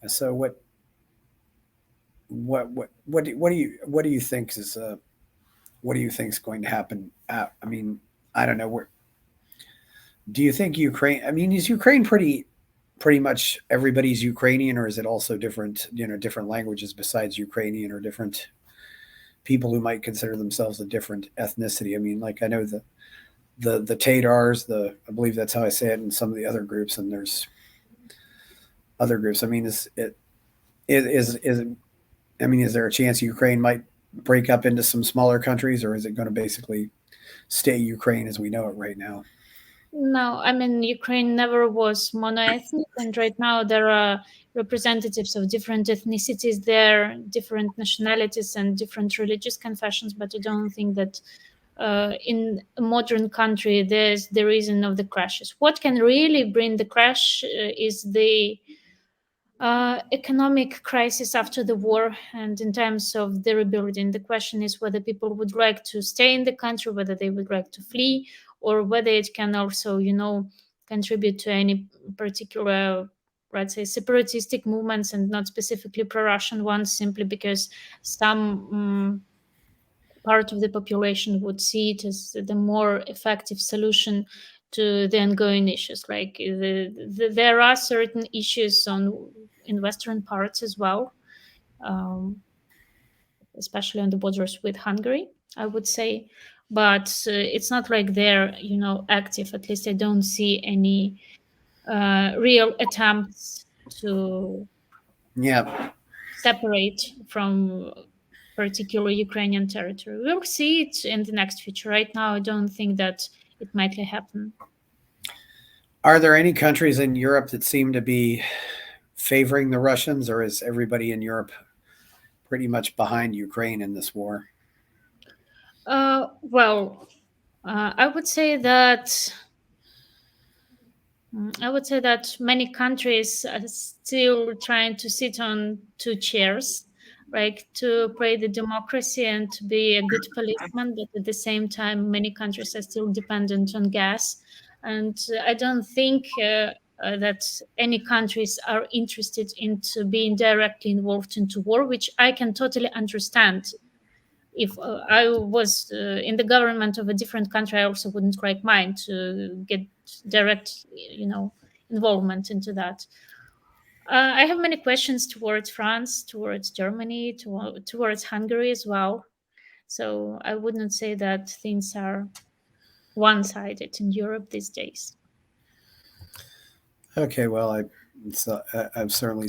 so, what do you think is what do you think is going to happen? I mean, I don't know. Where do you think Ukraine? I mean, is Ukraine pretty much everybody's Ukrainian, or is it also different? Different languages besides Ukrainian, or different people who might consider themselves a different ethnicity. I mean, like I know the Tatars, I believe that's how I say it, and some of the other groups, and there's other groups. I mean, is I mean, is there a chance Ukraine might break up into some smaller countries, or is it going to basically stay Ukraine as we know it right now? No, I mean, Ukraine never was monoethnic, and right now there are representatives of different ethnicities there, different nationalities, and different religious confessions. But I don't think that in a modern country there's the reason of the crashes. What can really bring the crash is the economic crisis after the war, and in terms of the rebuilding, the question is whether people would like to stay in the country, whether they would like to flee, or whether it can also, contribute to any particular, let's say, separatistic movements, and not specifically pro-Russian ones, simply because some part of the population would see it as the more effective solution to the ongoing issues. Like there are certain issues in Western parts as well, um, especially on the borders with Hungary, I would say. But it's not like they're, active. At least I don't see any real attempts to Yeah, separate from particular Ukrainian territory. We'll see it in the next future. Right now, I don't think that it might happen. are there any countries in Europe that seem to be favoring the Russians, or is everybody in Europe pretty much behind Ukraine in this war? Well, I would say that I would say that many countries are still trying to sit on two chairs, right? To pray the democracy and to be a good policeman, but at the same time, many countries are still dependent on gas. And I don't think that any countries are interested into being directly involved into war, which I can totally understand. If I was in the government of a different country, I also wouldn't like mine to get direct, involvement into that. I have many questions towards France, towards Germany, towards Hungary as well. So I wouldn't say that things are one-sided in Europe these days. Okay, well, I've certainly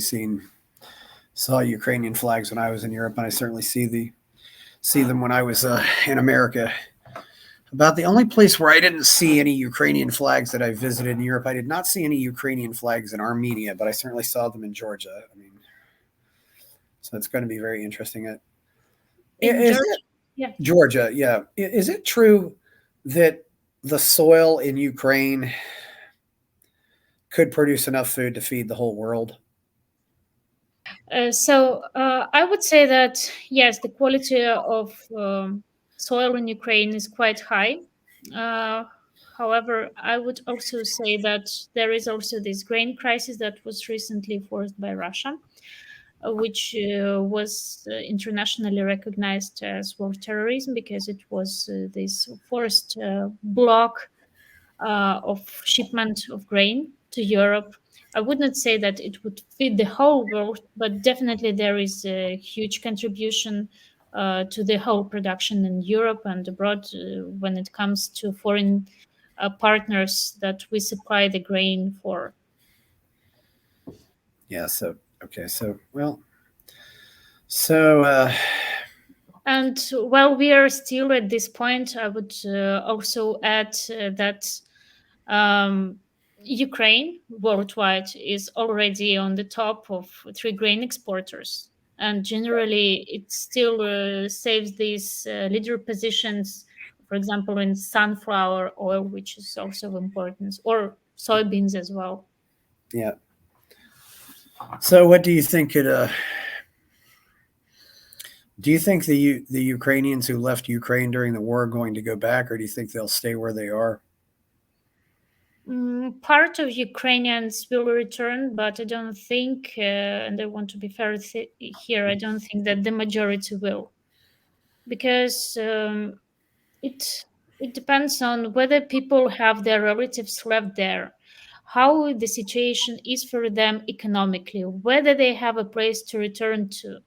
saw Ukrainian flags when I was in Europe, and I certainly see them when I was in America. About the only place where I didn't see any Ukrainian flags that I visited in Europe, I did not see any Ukrainian flags in Armenia, but I certainly saw them in Georgia. I mean, so it's going to be very interesting. In Is Georgia, it yeah. Georgia? Yeah. Is it true that the soil in Ukraine could produce enough food to feed the whole world? I would say that yes, the quality of soil in Ukraine is quite high. Uh, However, I would also say that there is also this grain crisis that was recently forced by Russia, which was internationally recognized as war terrorism because it was this forced block of shipment of grain to Europe. I would not say that it would feed the whole world, but definitely there is a huge contribution to the whole production in Europe and abroad when it comes to foreign partners that we supply the grain for. Yeah. So okay. So well. So And while we are still at this point, I would also add that Ukraine worldwide is already on the top of three grain exporters. And generally, it still saves these leader positions, for example, in sunflower oil, which is also of importance, or soybeans as well. yeah. So what do you think it? Do you think the Ukrainians who left Ukraine during the war are going to go back, or do you think they'll stay where they are? Part of Ukrainians will return, but I don't think, and I want to be fair here, I don't think that the majority will, because it it depends on whether people have their relatives left there, how the situation is for them economically, whether they have a place to return to,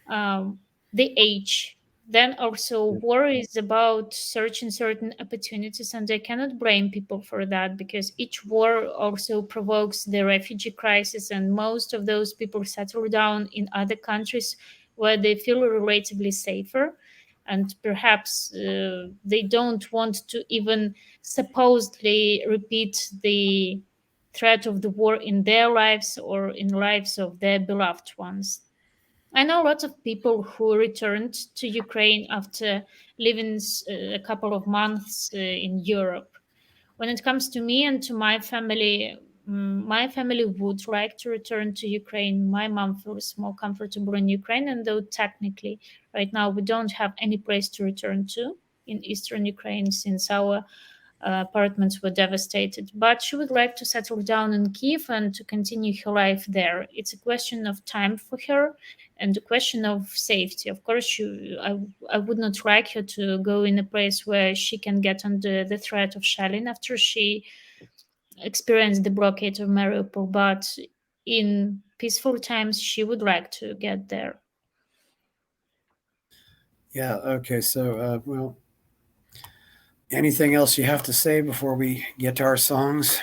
um, the age. Then also, war is about searching certain opportunities, and I cannot blame people for that because each war also provokes the refugee crisis, and most of those people settle down in other countries where they feel relatively safer. And perhaps they don't want to even supposedly repeat the threat of the war in their lives or in lives of their beloved ones. I know lots of people who returned to Ukraine after living a couple of months in Europe. When it comes to me and to my family would like to return to Ukraine. My mom feels more comfortable in Ukraine, and though technically right now we don't have any place to return to in eastern Ukraine since our apartments were devastated. But she would like to settle down in Kiev and to continue her life there. It's a question of time for her and a question of safety. Of course, I would not like her to go in a place where she can get under the threat of shelling after she experienced the blockade of Mariupol. But in peaceful times, she would like to get there. Yeah. Okay. So well, anything else you have to say before we get to our songs?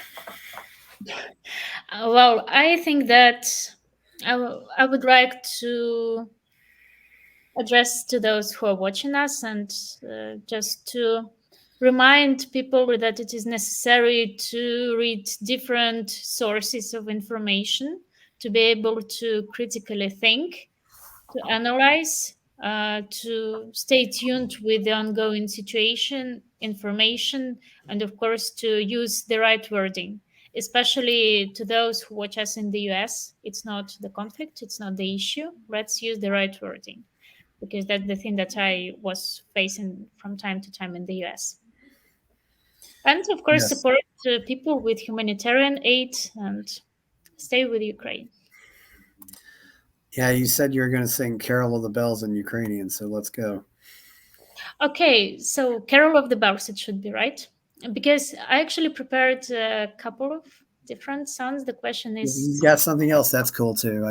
Well, I think that I would like to address to those who are watching us and just to remind people that it is necessary to read different sources of information to be able to critically think, to analyze, to stay tuned with the ongoing situation, information, and of course to use the right wording. especially to those who watch us in the US. It's not the conflict, it's not the issue. Let's use the right wording, because that's the thing that I was facing from time to time in the US. And of course, Yes. support people with humanitarian aid and stay with Ukraine. Yeah, you said you were going to sing Carol of the Bells in Ukrainian, so let's go. Okay, so Carol of the Bells, it should be right. Because I actually prepared a couple of different songs. The question is, You got something else that's cool too.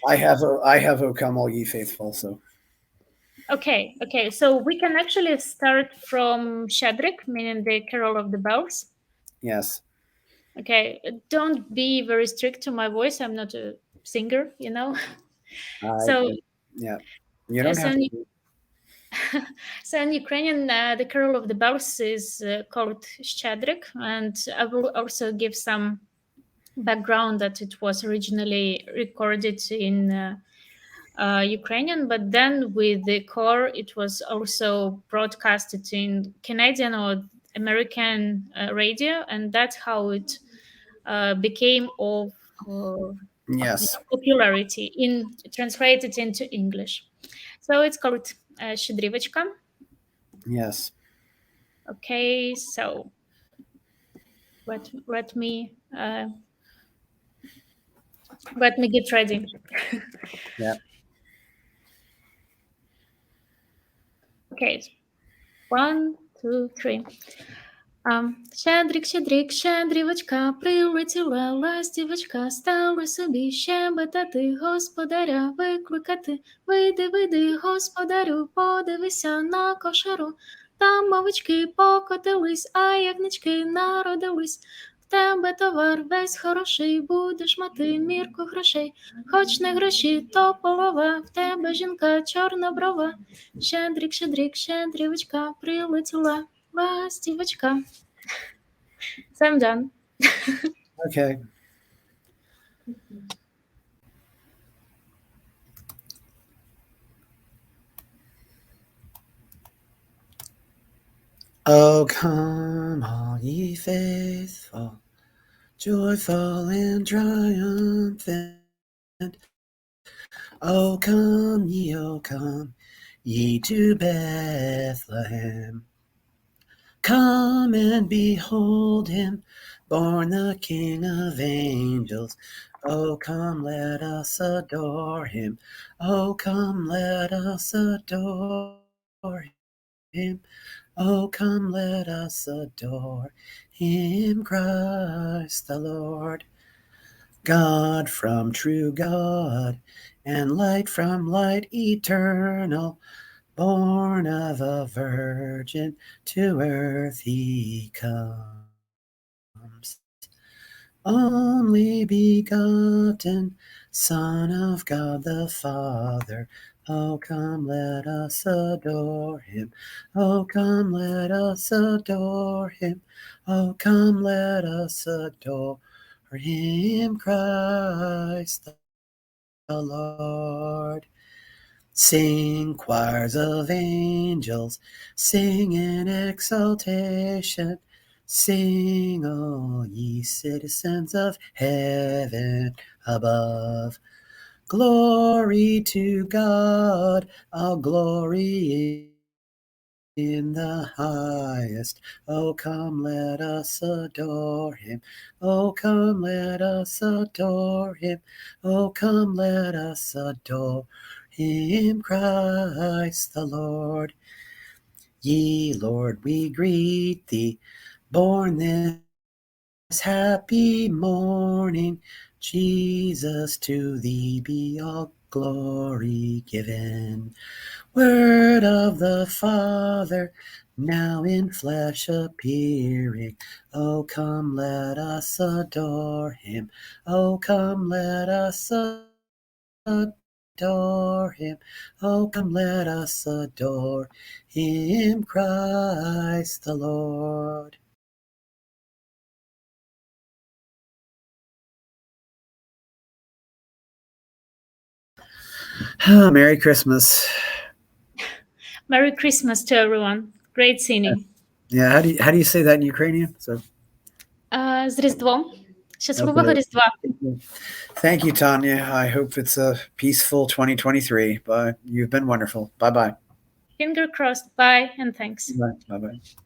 I have O Come All Ye Faithful, so okay. So we can actually start from Shadrik, meaning the Carol of the Bells. yes. Okay, don't be very strict to my voice. I'm not a singer, you know. I So, yeah. You don't so have in, to. so in Ukrainian, the Carol of the Bells is called Shadrik, and I will also give some background that it was originally recorded in Ukrainian, but then with the core, it was also broadcasted in Canadian or American radio, and that's how it became of Yes. popularity in translated into English. So it's called Щедрівочка. Yes. Okay, so let me get ready. Yeah. Okay, 1, 2, 3. Щедрик, щедрик, щедрівочка, прилетіла ластівочка, стали собі щебетати, господаря викликати. Вийди, вийди, господарю, подивися на кошару. Там мовички покотились, а ягнички народились. В тебе товар весь хороший, будеш мати мірку грошей. Хоч не гроші, то полова, в тебе жінка чорноброва. Щедрик, щедрик, щедрівочка, прилетіла ластівочка. So I'm done. Okay. Oh, come all ye faithful, joyful and triumphant. Oh, come ye to Bethlehem. Come and behold him, born the King of angels. Oh, come, let us adore him. Oh, come, let us adore him. Oh, come, let us adore him, Christ the Lord. God from true God, and light from light eternal, born of a virgin, to earth he comes. Only begotten Son of God the Father. Oh, come, let us adore him. Oh, come, let us adore him. Oh, come, let us adore him, Christ the Lord. Sing, choirs of angels, sing in exaltation. Sing, all ye citizens of heaven above. Glory to God, all glory in the highest. Oh, come, let us adore him. Oh, come, let us adore him. Oh, come, let us adore him, Christ the Lord. Ye, Lord, we greet thee, born this happy morning. Jesus, to thee be all glory given. Word of the Father, now in flesh appearing. Oh, come, let us adore him. Oh, come, let us adore him. Oh, come, let us adore him, Christ the Lord. Merry Christmas. Merry Christmas to everyone. Great singing. Yeah, how do you say that in Ukrainian? So З Різдвом. Щасливого Okay. Різдва. Thank you, Tanya. I hope it's a peaceful 2023. But you've been wonderful. Bye-bye. Finger crossed. Bye and thanks. Bye. Bye-bye.